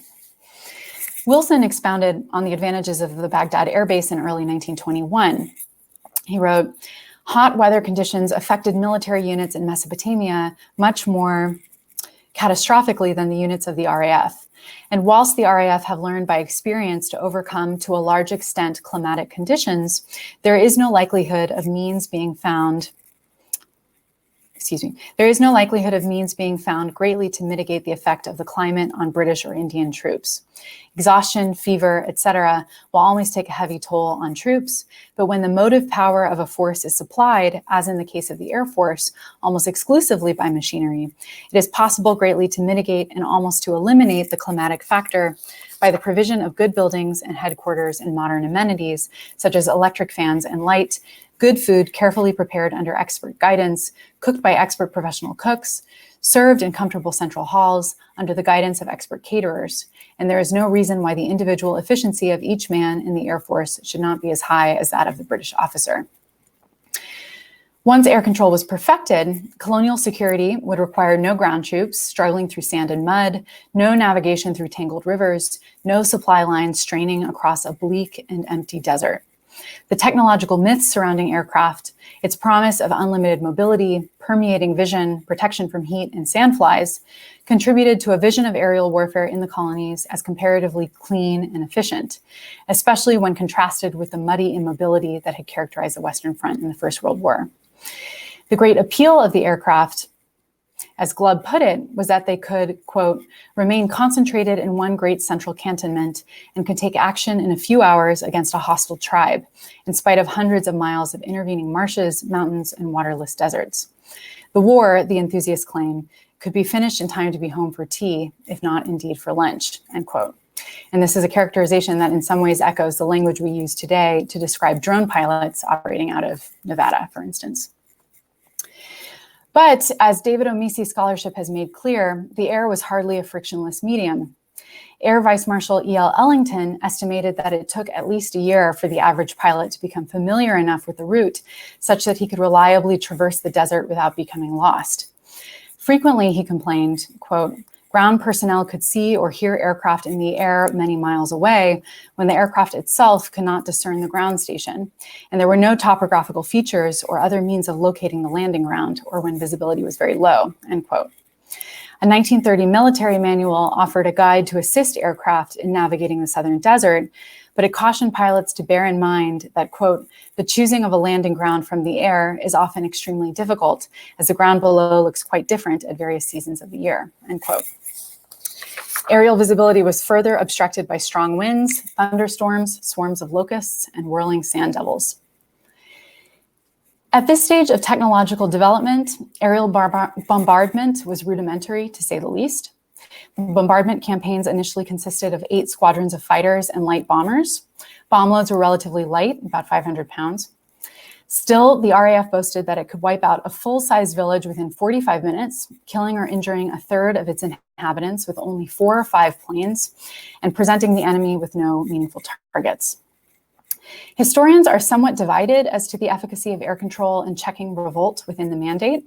Wilson expounded on the advantages of the Baghdad Air Base in early 1921. He wrote, hot weather conditions affected military units in Mesopotamia much more catastrophically than the units of the RAF. And whilst the RAF have learned by experience to overcome to a large extent climatic conditions, there is no likelihood of means being found greatly to mitigate the effect of the climate on British or Indian troops. Exhaustion, fever, etc. will always take a heavy toll on troops, but when the motive power of a force is supplied, as in the case of the Air Force, almost exclusively by machinery, it is possible greatly to mitigate and almost to eliminate the climatic factor by the provision of good buildings and headquarters and modern amenities, such as electric fans and light, good food carefully prepared under expert guidance, cooked by expert professional cooks, served in comfortable central halls under the guidance of expert caterers. And there is no reason why the individual efficiency of each man in the Air Force should not be as high as that of the British officer. Once air control was perfected, colonial security would require no ground troops struggling through sand and mud, no navigation through tangled rivers, no supply lines straining across a bleak and empty desert. The technological myths surrounding aircraft, its promise of unlimited mobility, permeating vision, protection from heat, and sandflies, contributed to a vision of aerial warfare in the colonies as comparatively clean and efficient, especially when contrasted with the muddy immobility that had characterized the Western Front in the First World War. The great appeal of the aircraft, as Glubb put it, was that they could, quote, remain concentrated in one great central cantonment and could take action in a few hours against a hostile tribe, in spite of hundreds of miles of intervening marshes, mountains, and waterless deserts. The war, the enthusiasts claim, could be finished in time to be home for tea, if not indeed for lunch, end quote. And this is a characterization that in some ways echoes the language we use today to describe drone pilots operating out of Nevada, for instance. But as David Omisi's scholarship has made clear, the air was hardly a frictionless medium. Air Vice Marshal E.L. Ellington estimated that it took at least a year for the average pilot to become familiar enough with the route such that he could reliably traverse the desert without becoming lost. Frequently, he complained, quote, ground personnel could see or hear aircraft in the air many miles away when the aircraft itself could not discern the ground station, and there were no topographical features or other means of locating the landing ground or when visibility was very low, end quote. A 1930 military manual offered a guide to assist aircraft in navigating the southern desert, but it cautioned pilots to bear in mind that, quote, the choosing of a landing ground from the air is often extremely difficult, as the ground below looks quite different at various seasons of the year, end quote. Aerial visibility was further obstructed by strong winds, thunderstorms, swarms of locusts, and whirling sand devils. At this stage of technological development, aerial bombardment was rudimentary, to say the least. The bombardment campaigns initially consisted of 8 squadrons of fighters and light bombers. Bomb loads were relatively light, about 500 pounds. Still, the RAF boasted that it could wipe out a full-size village within 45 minutes, killing or injuring a third of its inhabitants with only 4 or 5 planes, and presenting the enemy with no meaningful targets. Historians are somewhat divided as to the efficacy of air control in checking revolt within the mandate.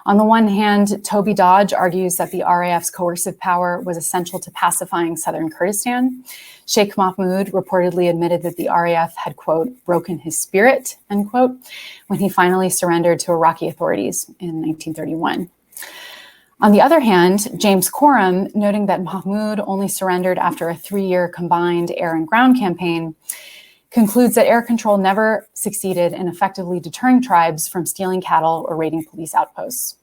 On the one hand, Toby Dodge argues that the RAF's coercive power was essential to pacifying southern Kurdistan. Sheikh Mahmoud reportedly admitted that the RAF had, quote, broken his spirit, end quote, when he finally surrendered to Iraqi authorities in 1931. On the other hand, James Coram, noting that Mahmoud only surrendered after a 3-year combined air and ground campaign, concludes that air control never succeeded in effectively deterring tribes from stealing cattle or raiding police outposts.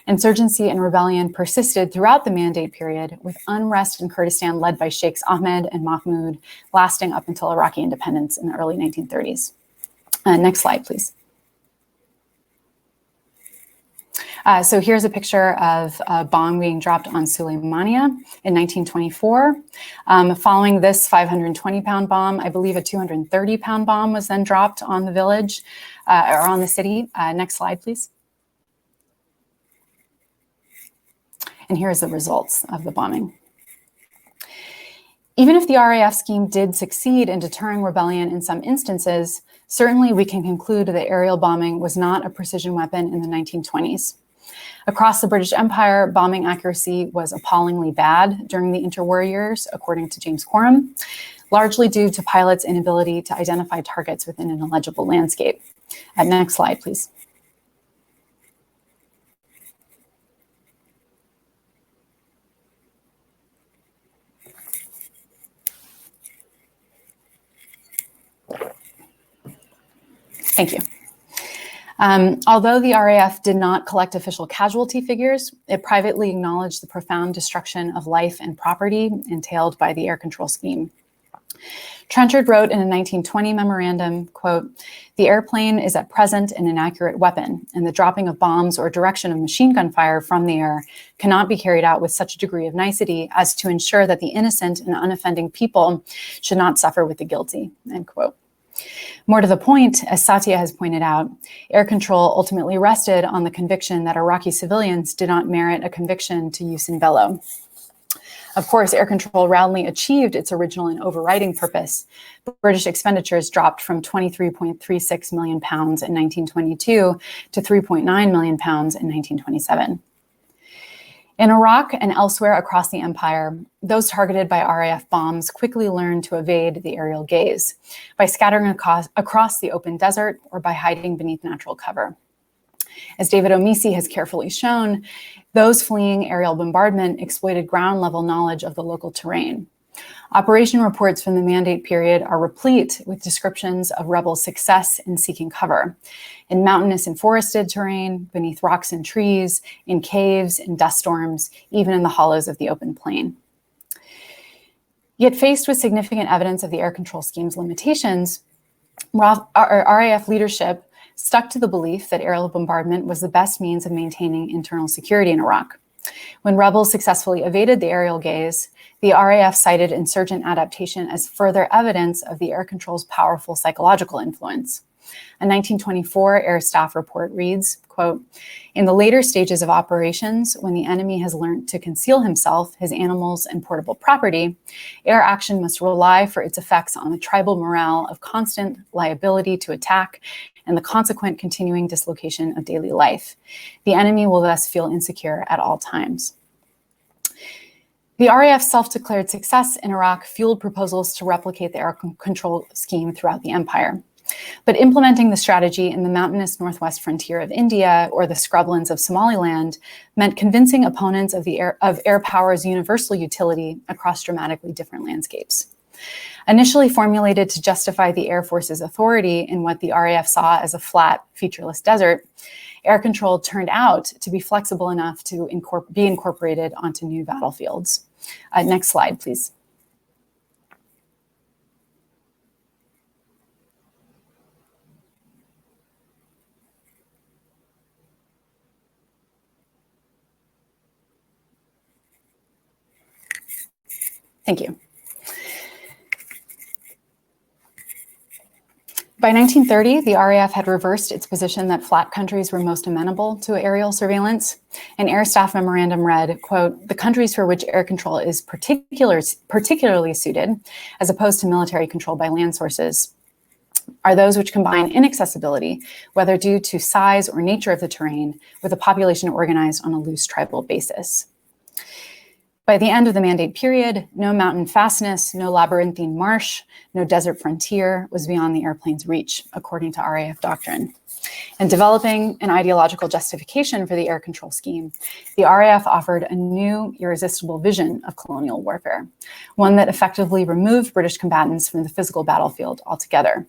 Insurgency and rebellion persisted throughout the mandate period, with unrest in Kurdistan led by Sheikhs Ahmed and Mahmoud lasting up until Iraqi independence in the early 1930s. Next slide, please. So here's a picture of a bomb being dropped on Suleimania in 1924. Following this 520-pound bomb, I believe a 230-pound bomb was then dropped on the village or on the city. Next slide, please. And here's the results of the bombing. Even if the RAF scheme did succeed in deterring rebellion in some instances, certainly we can conclude that aerial bombing was not a precision weapon in the 1920s. Across the British Empire, bombing accuracy was appallingly bad during the interwar years, according to James Coram, largely due to pilots' inability to identify targets within an illegible landscape. Next slide, please. Thank you. Although the RAF did not collect official casualty figures, it privately acknowledged the profound destruction of life and property entailed by the air control scheme. Trenchard wrote in a 1920 memorandum, quote, "The airplane is at present an inaccurate weapon, and the dropping of bombs or direction of machine gun fire from the air cannot be carried out with such a degree of nicety as to ensure that the innocent and unoffending people should not suffer with the guilty," end quote. More to the point, as Satya has pointed out, air control ultimately rested on the conviction that Iraqi civilians did not merit a conviction to jus in bello. Of course, air control roundly achieved its original and overriding purpose. British expenditures dropped from £23.36 million in 1922 to £3.9 million in 1927. In Iraq and elsewhere across the empire, those targeted by RAF bombs quickly learned to evade the aerial gaze by scattering across the open desert or by hiding beneath natural cover. As David Omisi has carefully shown, those fleeing aerial bombardment exploited ground-level knowledge of the local terrain. Operation reports from the mandate period are replete with descriptions of rebels' success in seeking cover in mountainous and forested terrain, beneath rocks and trees, in caves, in dust storms, even in the hollows of the open plain. Yet faced with significant evidence of the air control scheme's limitations, RAF leadership stuck to the belief that aerial bombardment was the best means of maintaining internal security in Iraq. When rebels successfully evaded the aerial gaze, the RAF cited insurgent adaptation as further evidence of the air control's powerful psychological influence. A 1924 Air Staff report reads, quote, "In the later stages of operations, when the enemy has learned to conceal himself, his animals, and portable property, air action must rely for its effects on the tribal morale of constant liability to attack and the consequent continuing dislocation of daily life. The enemy will thus feel insecure at all times." The RAF's self-declared success in Iraq fueled proposals to replicate the air control scheme throughout the empire. But implementing the strategy in the mountainous northwest frontier of India or the scrublands of Somaliland meant convincing opponents of air power's universal utility across dramatically different landscapes. Initially formulated to justify the Air Force's authority in what the RAF saw as a flat, featureless desert, air control turned out to be flexible enough to be incorporated onto new battlefields. Next slide, please. Thank you. By 1930, the RAF had reversed its position that flat countries were most amenable to aerial surveillance. An air staff memorandum read, quote, "The countries for which air control is particularly suited, as opposed to military control by land sources, are those which combine inaccessibility, whether due to size or nature of the terrain, with a population organized on a loose tribal basis." By the end of the mandate period, no mountain fastness, no labyrinthine marsh, no desert frontier was beyond the airplane's reach, according to RAF doctrine. And developing an ideological justification for the air control scheme, the RAF offered a new, irresistible vision of colonial warfare, one that effectively removed British combatants from the physical battlefield altogether.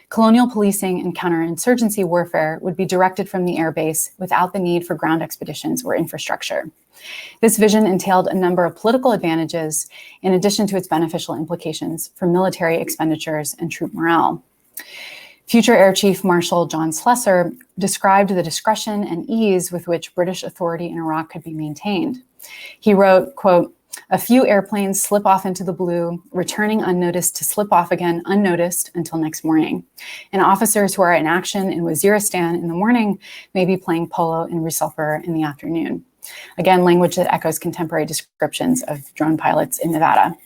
Colonial policing and counterinsurgency warfare would be directed from the airbase without the need for ground expeditions or infrastructure. This vision entailed a number of political advantages, in addition to its beneficial implications for military expenditures and troop morale. Future Air Chief Marshal John Slessor described the discretion and ease with which British authority in Iraq could be maintained. He wrote, quote, "A few airplanes slip off into the blue, returning unnoticed to slip off again unnoticed until next morning. And officers who are in action in Waziristan in the morning may be playing polo in Risalpur in the afternoon." Again, language that echoes contemporary descriptions of drone pilots in Nevada.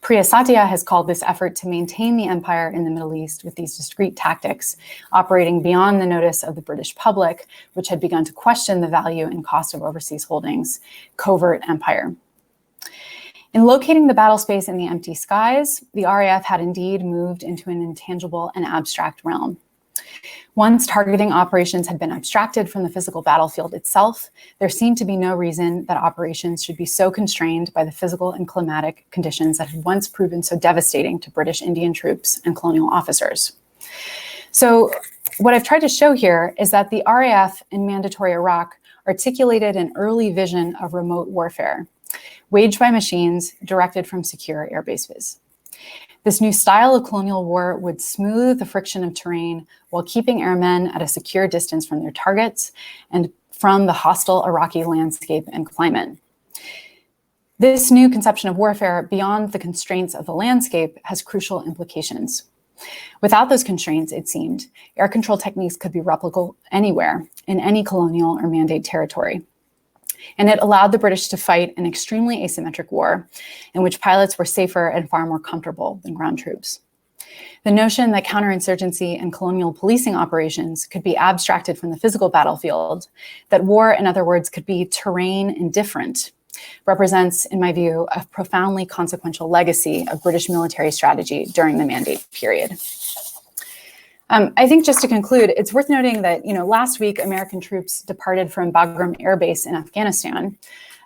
Priya Satya has called this effort to maintain the empire in the Middle East with these discrete tactics, operating beyond the notice of the British public, which had begun to question the value and cost of overseas holdings, covert empire. In locating the battle space in the empty skies, the RAF had indeed moved into an intangible and abstract realm. Once targeting operations had been abstracted from the physical battlefield itself, there seemed to be no reason that operations should be so constrained by the physical and climatic conditions that had once proven so devastating to British Indian troops and colonial officers. So what I've tried to show here is that the RAF in Mandatory Iraq articulated an early vision of remote warfare, waged by machines directed from secure air bases. This new style of colonial war would smooth the friction of terrain while keeping airmen at a secure distance from their targets and from the hostile Iraqi landscape and climate. This new conception of warfare beyond the constraints of the landscape has crucial implications. Without those constraints, it seemed, air control techniques could be replicable anywhere in any colonial or mandate territory. And it allowed the British to fight an extremely asymmetric war in which pilots were safer and far more comfortable than ground troops. The notion that counterinsurgency and colonial policing operations could be abstracted from the physical battlefield, that war, in other words, could be terrain indifferent, represents, in my view, a profoundly consequential legacy of British military strategy during the mandate period. I think just to conclude, it's worth noting that, last week, American troops departed from Bagram Air Base in Afghanistan,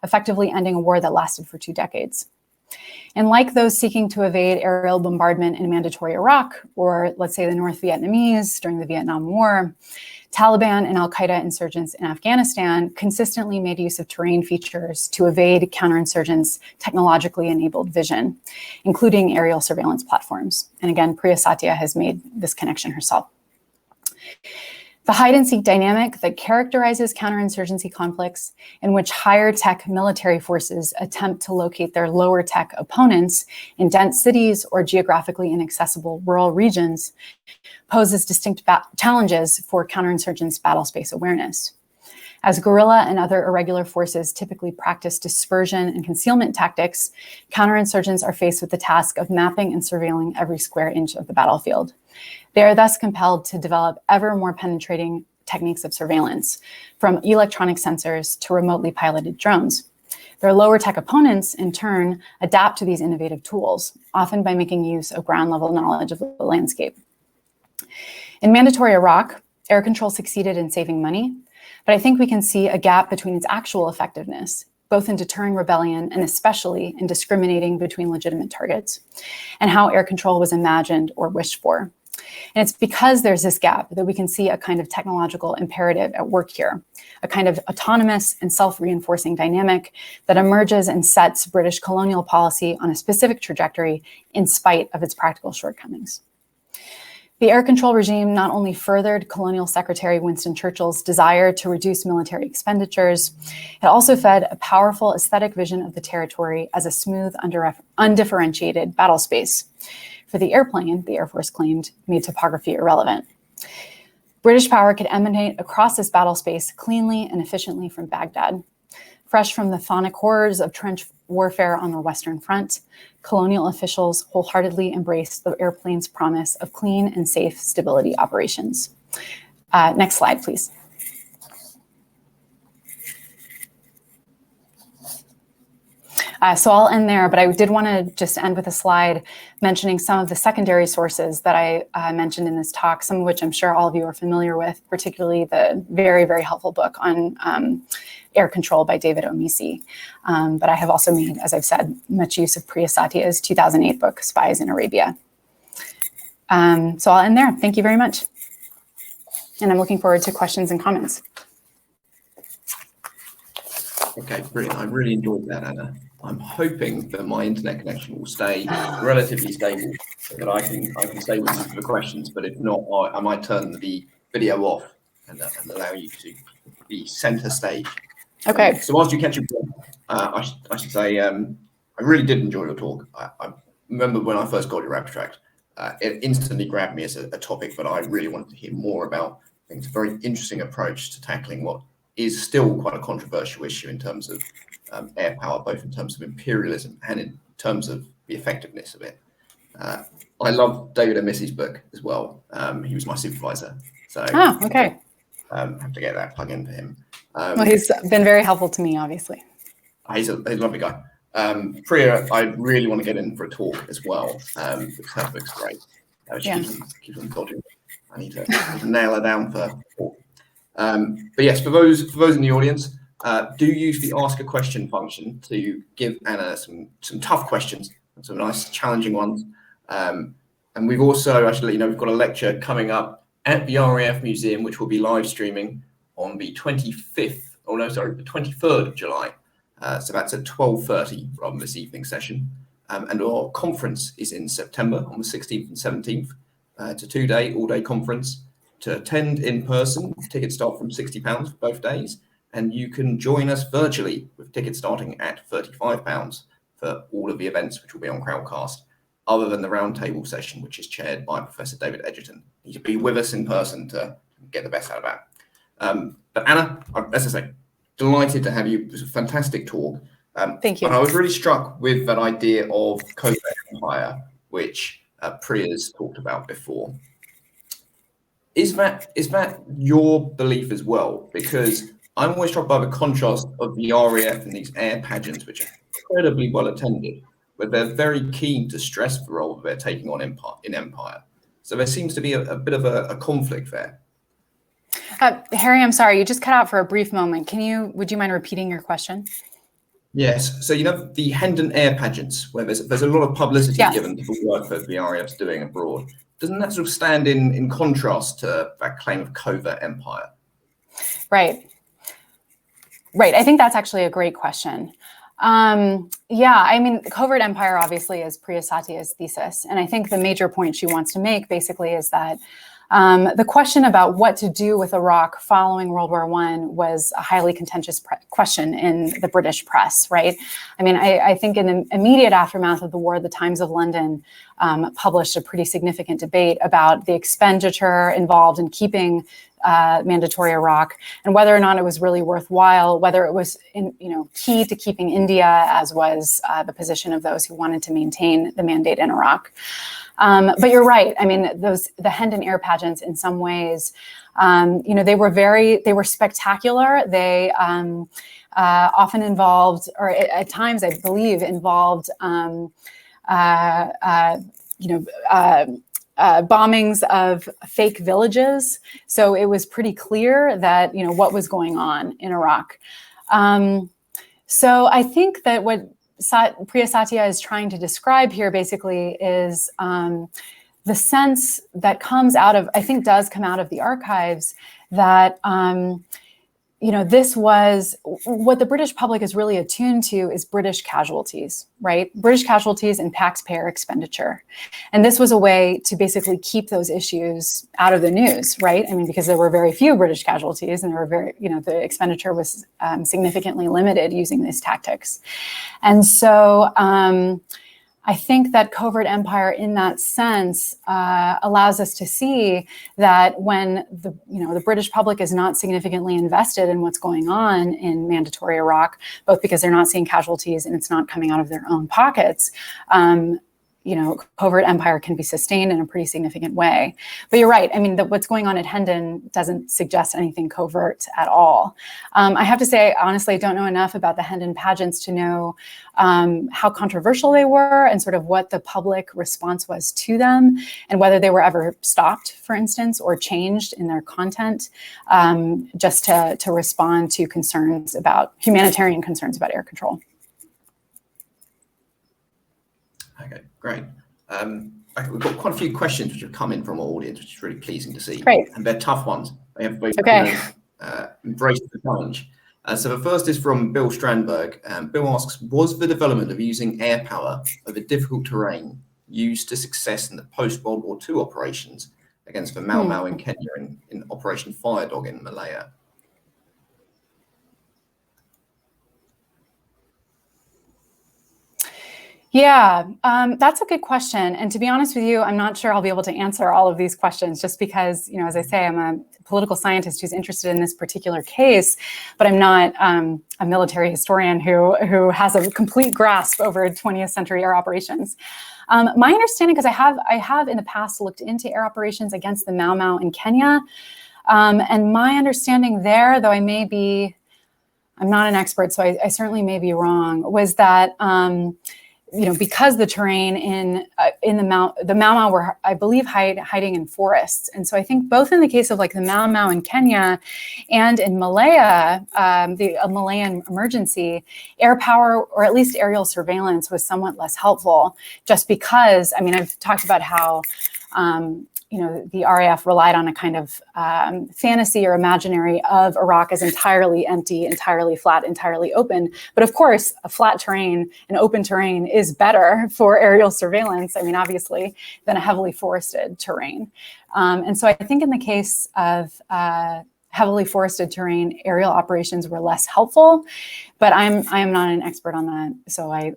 effectively ending a war that lasted for 2 decades. And like those seeking to evade aerial bombardment in Mandatory Iraq, or let's say the North Vietnamese during the Vietnam War, Taliban and al-Qaeda insurgents in Afghanistan consistently made use of terrain features to evade counterinsurgents' technologically enabled vision, including aerial surveillance platforms. And again, Priya Satya has made this connection herself. The hide-and-seek dynamic that characterizes counterinsurgency conflicts, in which higher-tech military forces attempt to locate their lower-tech opponents in dense cities or geographically inaccessible rural regions, poses distinct challenges for counterinsurgents' battle space awareness. As guerrilla and other irregular forces typically practice dispersion and concealment tactics, counterinsurgents are faced with the task of mapping and surveilling every square inch of the battlefield. They are thus compelled to develop ever more penetrating techniques of surveillance, from electronic sensors to remotely piloted drones. Their lower tech opponents, in turn, adapt to these innovative tools, often by making use of ground-level knowledge of the landscape. In Mandatory Iraq, air control succeeded in saving money, but I think we can see a gap between its actual effectiveness, both in deterring rebellion and especially in discriminating between legitimate targets, and how air control was imagined or wished for. And it's because there's this gap that we can see a kind of technological imperative at work here, a kind of autonomous and self-reinforcing dynamic that emerges and sets British colonial policy on a specific trajectory in spite of its practical shortcomings. The air control regime not only furthered Colonial Secretary Winston Churchill's desire to reduce military expenditures, it also fed a powerful aesthetic vision of the territory as a smooth, undifferentiated battle space. For the airplane, the Air Force claimed, made topography irrelevant. British power could emanate across this battle space cleanly and efficiently from Baghdad. Fresh from the chthonic horrors of trench warfare on the Western Front, colonial officials wholeheartedly embraced the airplane's promise of clean and safe stability operations. Next slide, please. So I'll end there, but I did want to just end with a slide mentioning some of the secondary sources that I mentioned in this talk, some of which I'm sure all of you are familiar with, particularly the very, very helpful book on air control by David Omisi. But I have also made, as I've said, much use of Priya Satya's 2008 book, Spies in Arabia. So I'll end there. Thank you very much. And I'm looking forward to questions and comments. Okay, brilliant. I really enjoyed that, Anna. I'm hoping that my internet connection will stay relatively stable so that I can stay with you for the questions, but if not, I might turn the video off and allow you to be center stage. Okay. So whilst you catch your breath, I should say I really did enjoy your talk. I remember when I first got your abstract, it instantly grabbed me as a topic, but I really wanted to hear more about. I think it's a very interesting approach to tackling what is still quite a controversial issue in terms of air power, both in terms of imperialism and in terms of the effectiveness of it. I love David Omisi's book as well. He was my supervisor. So okay. Have to get that plug in for him. Well, he's been very helpful to me, obviously. He's a lovely guy. Priya, I really want to get in for a talk as well, because her book's great. Keeps on dodging. I need to nail her down for talk. But yes, for those in the audience, do use the ask a question function to give Anna some tough questions, some nice challenging ones. And we've also actually, we've got a lecture coming up at the RAF Museum, which will be live streaming on the 23rd of July. So that's at 12:30 from this evening session. And our conference is in September on the 16th and 17th. It's a all-day conference. To attend in person, tickets start from £60 for both days, and you can join us virtually with tickets starting at £35 for all of the events, which will be on Crowdcast, other than the roundtable session, which is chaired by Professor David Edgerton. You should be with us in person to get the best out of that. But Anna, as I say, delighted to have you. It was a fantastic talk. Thank you. And I was really struck with that idea of covert empire, which Priya's talked about before. Is that your belief as well? Because I'm always struck by the contrast of the RAF and these air pageants, which are incredibly well attended, but they're very keen to stress the role that they're taking on in empire. So there seems to be a bit of a conflict there. Harry, I'm sorry, you just cut out for a brief moment. Would you mind repeating your question? Yes. So the Hendon air pageants, where there's a lot of publicity given to the work that the RAF's doing abroad. Doesn't that sort of stand in contrast to that claim of covert empire? Right. I think that's actually a great question. Covert empire obviously is Priya Satya's thesis. And I think the major point she wants to make basically is that the question about what to do with Iraq following World War I was a highly contentious question in the British press, right? I think in the immediate aftermath of the war, the Times of London published a pretty significant debate about the expenditure involved in keeping mandatory Iraq and whether or not it was really worthwhile, whether it was key to keeping India, as was the position of those who wanted to maintain the mandate in Iraq. But you're right. The Hendon air pageants, in some ways, they were spectacular. They often involved, or at times, I believe, involved, bombings of fake villages. So it was pretty clear that what was going on in Iraq. So I think that what Priya Satya is trying to describe here basically is the sense that does come out of the archives that this was what the British public is really attuned to is British casualties, right? British casualties and taxpayer expenditure. And this was a way to basically keep those issues out of the news, right? I mean, because there were very few British casualties and there were the expenditure was significantly limited using these tactics. And so, I think that covert empire in that sense allows us to see that when the British public is not significantly invested in what's going on in mandatory Iraq, both because they're not seeing casualties and it's not coming out of their own pockets, covert empire can be sustained in a pretty significant way. But you're right. I mean, what's going on at Hendon doesn't suggest anything covert at all. I have to say, honestly, I don't know enough about the Hendon pageants to know how controversial they were and sort of what the public response was to them and whether they were ever stopped, for instance, or changed in their content just to respond to humanitarian concerns about air control. Okay, great. We've got quite a few questions which have come in from our audience, which is really pleasing to see. Great. And they're tough ones. They have both embraced the challenge. So the first is from Bill Strandberg. Bill asks, was the development of using air power over difficult terrain used to success in the post-World War II operations against the Mau Mau in Kenya and in Operation Fire Dog in Malaya? Yeah, that's a good question. And to be honest with you, I'm not sure I'll be able to answer all of these questions just because, as I say, I'm a political scientist who's interested in this particular case, but I'm not a military historian who has a complete grasp over 20th century air operations. My understanding, because I have in the past looked into air operations against the Mau Mau in Kenya, and my understanding there, though I'm not an expert, so I certainly may be wrong, was that because the terrain in the Mau Mau were, I believe, hiding in forests. And so I think both in the case of like the Mau Mau in Kenya and in Malaya, the Malayan emergency, air power, or at least aerial surveillance, was somewhat less helpful just because, I've talked about how, the RAF relied on a kind of fantasy or imaginary of Iraq as entirely empty, entirely flat, entirely open. But of course, a flat terrain, an open terrain is better for aerial surveillance, obviously, than a heavily forested terrain. And so I think in the case of heavily forested terrain, aerial operations were less helpful, but I am not an expert on that. So I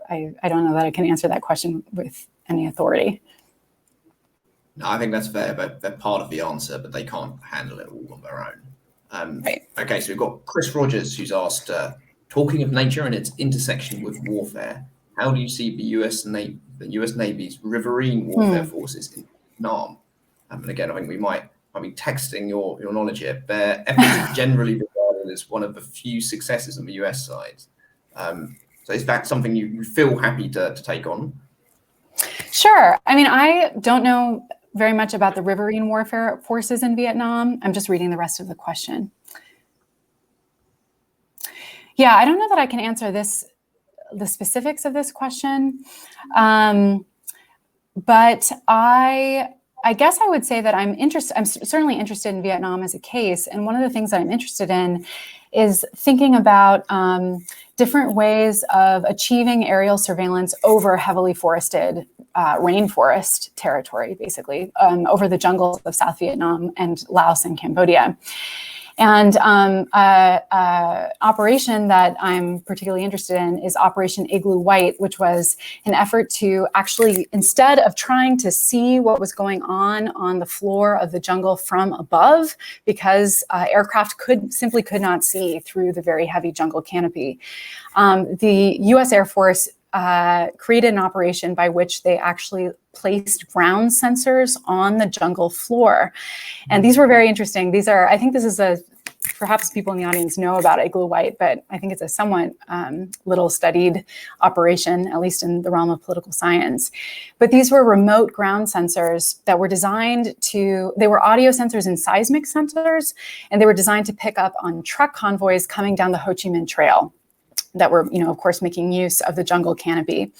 don't know that I can answer that question with any authority. No, I think that's fair, but they're part of the answer, but they can't handle it all on their own. Right. Okay, so we've got Chris Rogers, who's asked, talking of nature and its intersection with warfare, how do you see the US Navy's riverine warfare forces in Vietnam? And again, I think we might be texting your knowledge here. Their efforts are generally regarded as one of the few successes on the US side. So is that something you feel happy to take on? Sure. I don't know very much about the riverine warfare forces in Vietnam. I'm just reading the rest of the question. Yeah, I don't know that I can answer the specifics of this question. But I guess I would say that I'm certainly interested in Vietnam as a case. And one of the things that I'm interested in is thinking about different ways of achieving aerial surveillance over heavily forested rainforest territory, basically, over the jungles of South Vietnam and Laos and Cambodia. And operation that I'm particularly interested in is Operation Igloo White, which was an effort to actually, instead of trying to see what was going on the floor of the jungle from above, because aircraft could not see through the very heavy jungle canopy, the U.S. Air Force created an operation by which they actually placed ground sensors on the jungle floor. And these were very interesting. I think this is perhaps people in the audience know about Igloo White, but I think it's a somewhat little studied operation, at least in the realm of political science. But these were remote ground sensors that were they were audio sensors and seismic sensors, and they were designed to pick up on truck convoys coming down the Ho Chi Minh Trail that were, of course, making use of the jungle canopy.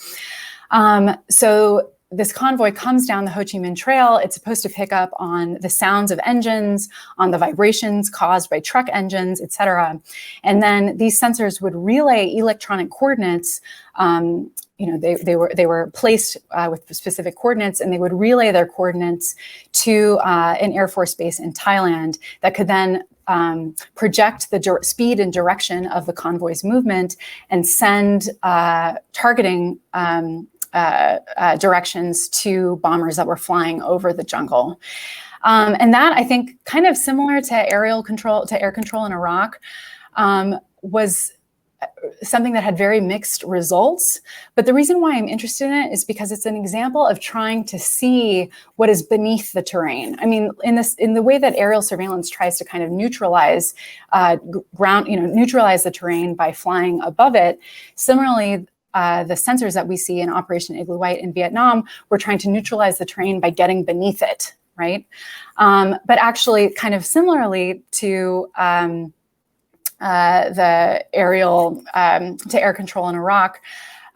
So this convoy comes down the Ho Chi Minh Trail. It's supposed to pick up on the sounds of engines, on the vibrations caused by truck engines, et cetera. And then these sensors would relay electronic coordinates. They were placed with specific coordinates, and they would relay their coordinates to an Air Force base in Thailand that could then project the speed and direction of the convoy's movement and send targeting directions to bombers that were flying over the jungle. And that, I think, kind of similar to air control in Iraq, was something that had very mixed results. But the reason why I'm interested in it is because it's an example of trying to see what is beneath the terrain. I mean, in the way that aerial surveillance tries to kind of neutralize neutralize the terrain by flying above it. Similarly, the sensors that we see in Operation Igloo White in Vietnam were trying to neutralize the terrain by getting beneath it, right? But actually, kind of similarly to the aerial to air control in Iraq,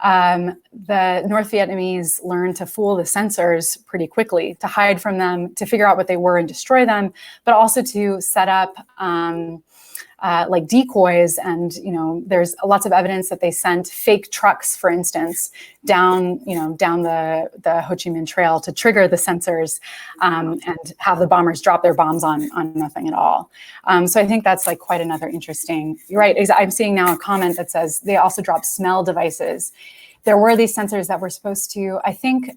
the North Vietnamese learned to fool the sensors pretty quickly, to hide from them, to figure out what they were and destroy them, but also to set up like decoys. And there's lots of evidence that they sent fake trucks, for instance, down the Ho Chi Minh Trail to trigger the sensors and have the bombers drop their bombs on nothing at all. So I think that's like quite another interesting. You're right. I'm seeing now a comment that says they also dropped smell devices. There were these sensors that were supposed to, I think,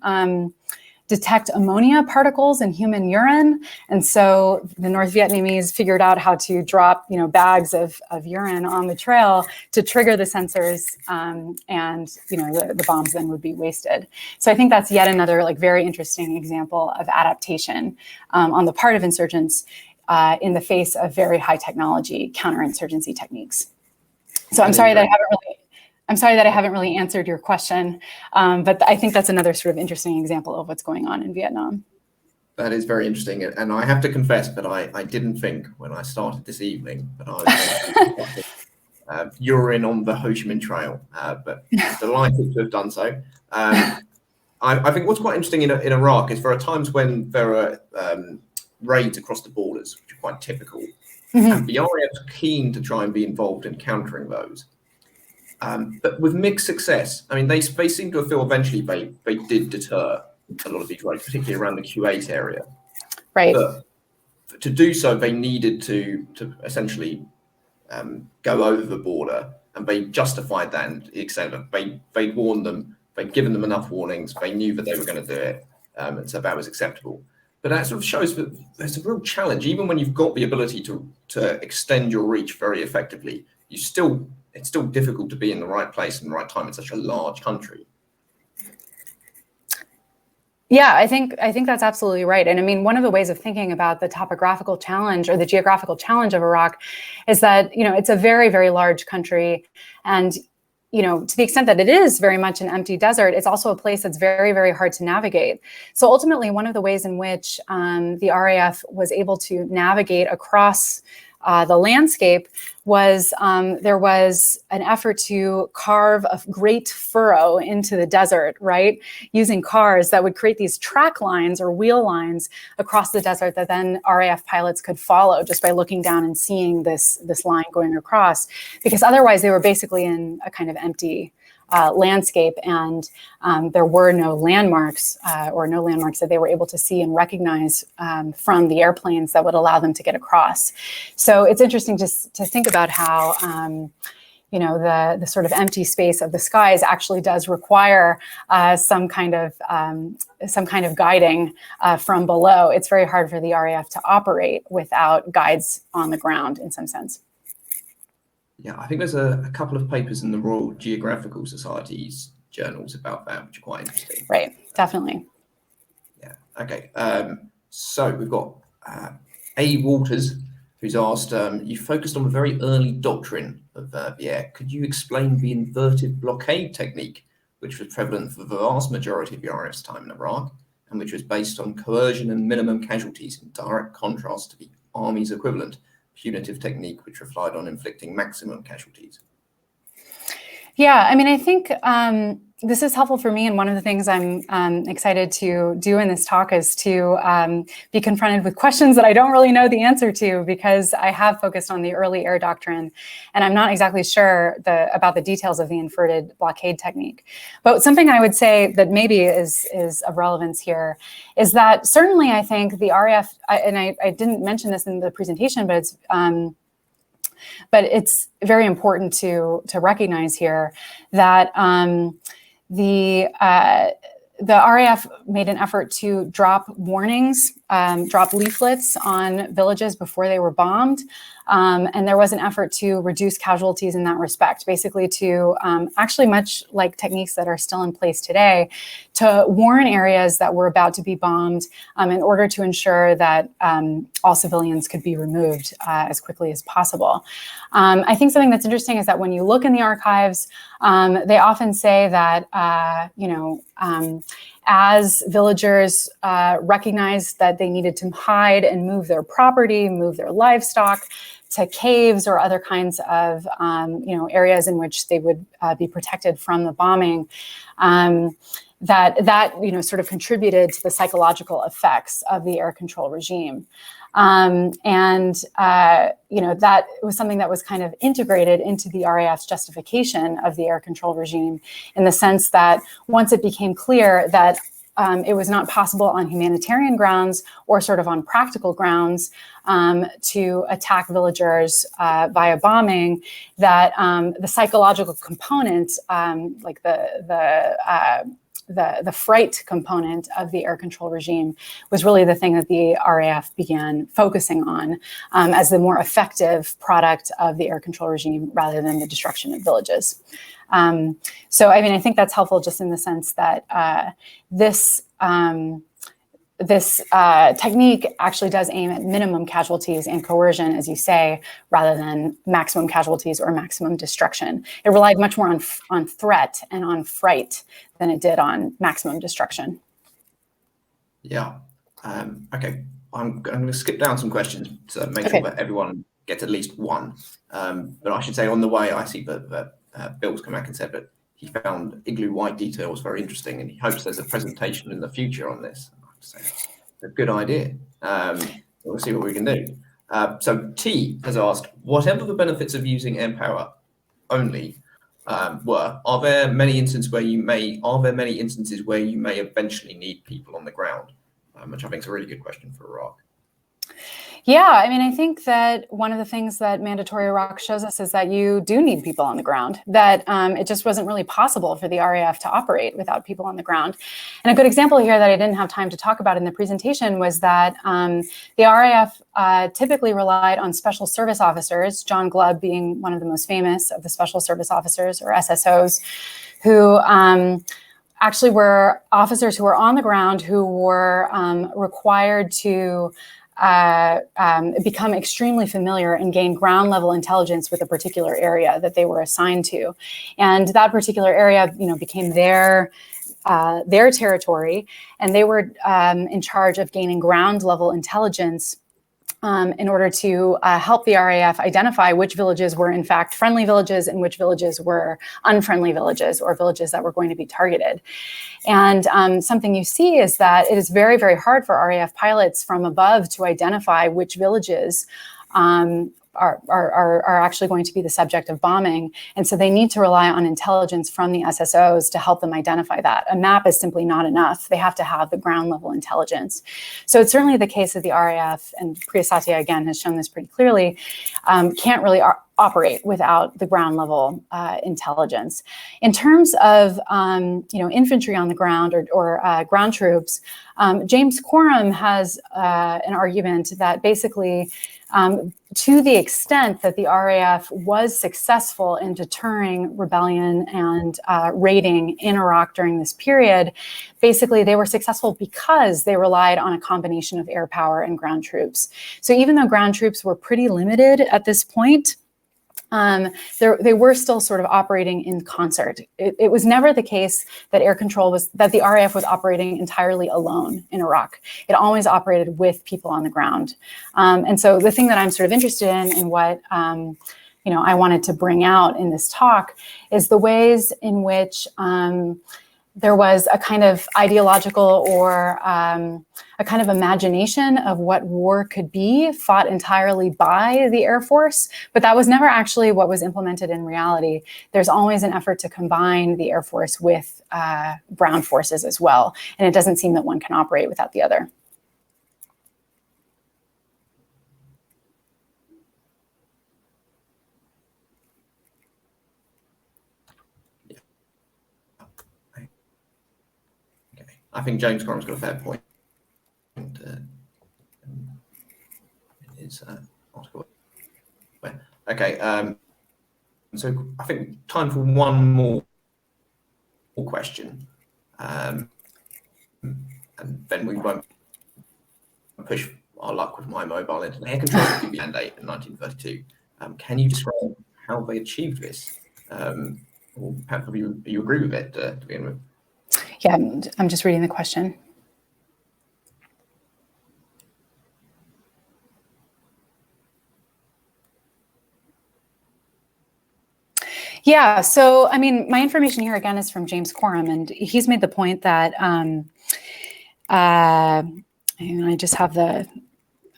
detect ammonia particles in human urine. And so the North Vietnamese figured out how to drop, bags of urine on the trail to trigger the sensors, and the bombs then would be wasted. So I think that's yet another like very interesting example of adaptation on the part of insurgents in the face of very high technology counterinsurgency techniques. So I'm sorry that I haven't really answered your question, but I think that's another sort of interesting example of what's going on in Vietnam. That is very interesting, and I have to confess that I didn't think when I started this evening that I was urine on the Ho Chi Minh Trail, but delighted to have done so. I think what's quite interesting in Iraq is there are times when there are raids across the borders, which are quite typical, and the RAF is keen to try and be involved in countering those. But with mixed success. I mean, they seem to feel eventually they did deter a lot of these raids, particularly around the Kuwait area. Right. But to do so, they needed to essentially go over the border, and they justified that and extended. They warned them, they'd given them enough warnings, they knew that they were going to do it, and so that was acceptable. But that sort of shows that there's a real challenge, even when you've got the ability to extend your reach very effectively. It's still difficult to be in the right place and the right time in such a large country. Yeah, I think that's absolutely right. And I mean, one of the ways of thinking about the topographical challenge or the geographical challenge of Iraq is that, it's a very, very large country. And, to the extent that it is very much an empty desert, it's also a place that's very, very hard to navigate. So ultimately, one of the ways in which the RAF was able to navigate across the landscape was there was an effort to carve a great furrow into the desert, right? Using cars that would create these track lines or wheel lines across the desert that then RAF pilots could follow just by looking down and seeing this line going across, because otherwise they were basically in a kind of empty landscape, and there were no landmarks that they were able to see and recognize from the airplanes that would allow them to get across. So it's interesting to think about how the sort of empty space of the skies actually does require some kind of guiding from below. It's very hard for the RAF to operate without guides on the ground in some sense. Yeah, I think there's a couple of papers in the Royal Geographical Society's journals about that, which are quite interesting. Right, definitely. Yeah, okay. So we've got A. Walters, who's asked, you focused on the very early doctrine of the air. Could you explain the inverted blockade technique, which was prevalent for the vast majority of the RAF's time in Iraq, and which was based on coercion and minimum casualties in direct contrast to the Army's equivalent punitive technique, which relied on inflicting maximum casualties? Yeah, I mean, I think this is helpful for me, and one of the things I'm excited to do in this talk is to be confronted with questions that I don't really know the answer to, because I have focused on the early air doctrine, and I'm not exactly sure about the details of the inverted blockade technique. But something I would say that maybe is of relevance here is that certainly I think the RAF, and I didn't mention this in the presentation, but it's very important to recognize here that the RAF made an effort to drop warnings, drop leaflets on villages before they were bombed. And there was an effort to reduce casualties in that respect, basically to actually much like techniques that are still in place today, to warn areas that were about to be bombed in order to ensure that all civilians could be removed as quickly as possible. I think something that's interesting is that when you look in the archives, they often say that, as villagers recognized that they needed to hide and move their property, move their livestock to caves or other kinds of areas in which they would be protected from the bombing, that sort of contributed to the psychological effects of the air control regime. That was something that was kind of integrated into the RAF's justification of the air control regime, in the sense that once it became clear that it was not possible on humanitarian grounds or sort of on practical grounds to attack villagers via bombing, that the psychological component, like the fright component of the air control regime, was really the thing that the RAF began focusing on as the more effective product of the air control regime, rather than the destruction of villages. So, I mean, I think that's helpful just in the sense that this technique actually does aim at minimum casualties and coercion, as you say, rather than maximum casualties or maximum destruction. It relied much more on threat and on fright than it did on maximum destruction. Yeah. Okay. I'm going to skip down some questions to make sure that everyone gets at least one. But I should say, on the way, I see that Bill's come back and said that he found igloo white details very interesting, and he hopes there's a presentation in the future on this. So it's a good idea. We'll see what we can do. So T has asked, whatever the benefits of using air power only are there many instances where you may eventually need people on the ground? Which I think is a really good question for Iraq. Yeah, I mean, I think that one of the things that Mandatory Iraq shows us is that you do need people on the ground, that it just wasn't really possible for the RAF to operate without people on the ground. And a good example here that I didn't have time to talk about in the presentation was that the RAF typically relied on special service officers, John Glubb being one of the most famous of the special service officers, or SSOs, who actually were officers who were on the ground, who were required to become extremely familiar and gain ground level intelligence with a particular area that they were assigned to. And that particular area, became their territory, and they were in charge of gaining ground level intelligence in order to help the RAF identify which villages were in fact friendly villages and which villages were unfriendly villages, or villages that were going to be targeted. And something you see is that it is very, very hard for RAF pilots from above to identify which villages are actually going to be the subject of bombing. And so they need to rely on intelligence from the SSOs to help them identify that. A map is simply not enough. They have to have the ground level intelligence. So it's certainly the case that the RAF, and Priya Satya again has shown this pretty clearly, can't really operate without the ground level intelligence. In terms of infantry on the ground or ground troops, James Coram has an argument that basically, to the extent that the RAF was successful in deterring rebellion and raiding in Iraq during this period, basically they were successful because they relied on a combination of air power and ground troops. So even though ground troops were pretty limited at this point, they were still sort of operating in concert. It was never the case that that the RAF was operating entirely alone in Iraq. It always operated with people on the ground. And so the thing that I'm sort of interested in what I wanted to bring out in this talk is the ways in which there was a kind of ideological or a kind of imagination of what war could be, fought entirely by the Air Force, but that was never actually what was implemented in reality. There's always an effort to combine the Air Force with ground forces as well, and it doesn't seem that one can operate without the other. I think James Coram's got a fair point in his article. Okay, so I think time for one more question, and then we won't push our luck with my mobile internet. Air control DB mandate in 1932. Can you describe how they achieved this? Or perhaps you agree with it to begin with? Yeah, I'm just reading the question. Yeah, so I mean, my information here again is from James Coram, and he's made the point that, and I just have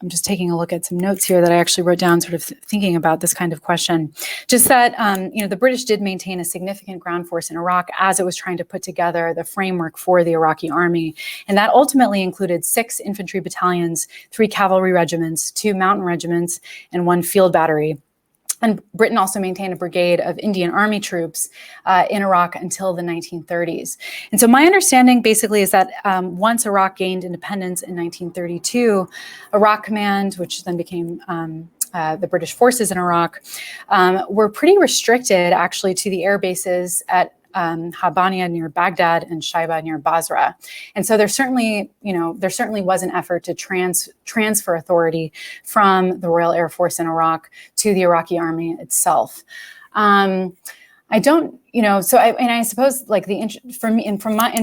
I'm just taking a look at some notes here that I actually wrote down, sort of thinking about this kind of question. Just that, the British did maintain a significant ground force in Iraq as it was trying to put together the framework for the Iraqi army. And that ultimately included 6 infantry battalions, 3 cavalry regiments, 2 mountain regiments, and 1 field battery. And Britain also maintained a brigade of Indian Army troops in Iraq until the 1930s. And so my understanding basically is that once Iraq gained independence in 1932, Iraq Command, which then became the British forces in Iraq, were pretty restricted actually to the air bases at Habaniya near Baghdad and Shaiba near Basra. And so there certainly was an effort to transfer authority from the Royal Air Force in Iraq to the Iraqi army itself. I suppose like in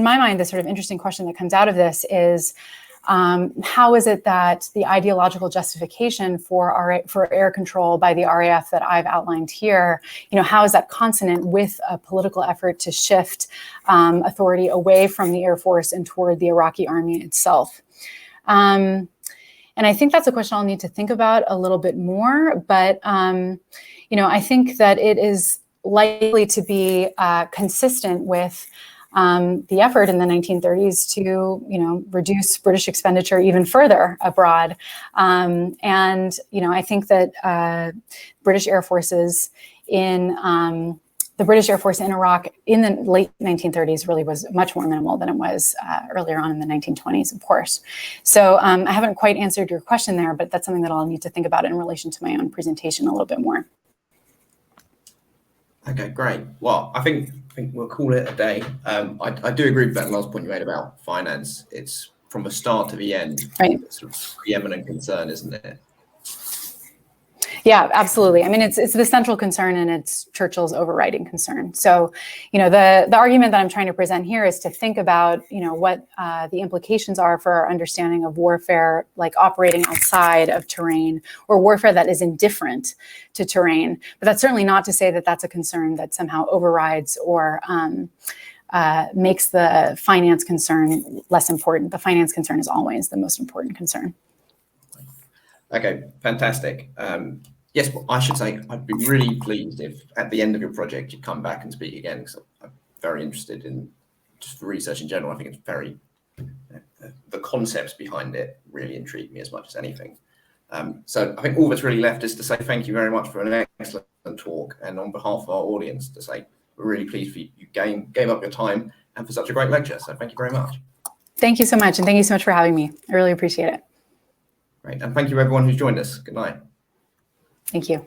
my mind, the sort of interesting question that comes out of this is, how is it that the ideological justification for air control by the RAF that I've outlined here, how is that consonant with a political effort to shift authority away from the Air Force and toward the Iraqi army itself? And I think that's a question I'll need to think about a little bit more, but I think that it is likely to be consistent with the effort in the 1930s to, reduce British expenditure even further abroad. I think that British Air Forces the British Air Force in Iraq in the late 1930s really was much more minimal than it was earlier on in the 1920s, of course. So I haven't quite answered your question there, but that's something that I'll need to think about in relation to my own presentation a little bit more. Okay, great. Well, I think we'll call it a day. I do agree with that last point you made about finance. It's from the start to the end, right? Sort of preeminent concern, isn't it? Yeah, absolutely. I mean, it's the central concern, and it's Churchill's overriding concern. So, the argument that I'm trying to present here is to think about, what the implications are for our understanding of warfare, like operating outside of terrain, or warfare that is indifferent to terrain. But that's certainly not to say that that's a concern that somehow overrides or makes the finance concern less important. The finance concern is always the most important concern. Okay, fantastic. Yes, well, I should say I'd be really pleased if at the end of your project you come back and speak again, because I'm very interested in just research in general. I think it's very, the concepts behind it really intrigue me as much as anything. So I think all that's really left is to say thank you very much for an excellent talk, and on behalf of our audience to say we're really pleased for you gave up your time and for such a great lecture. So thank you very much. Thank you so much, and thank you so much for having me. I really appreciate it. Great, and thank you everyone who's joined us. Good night. Thank you.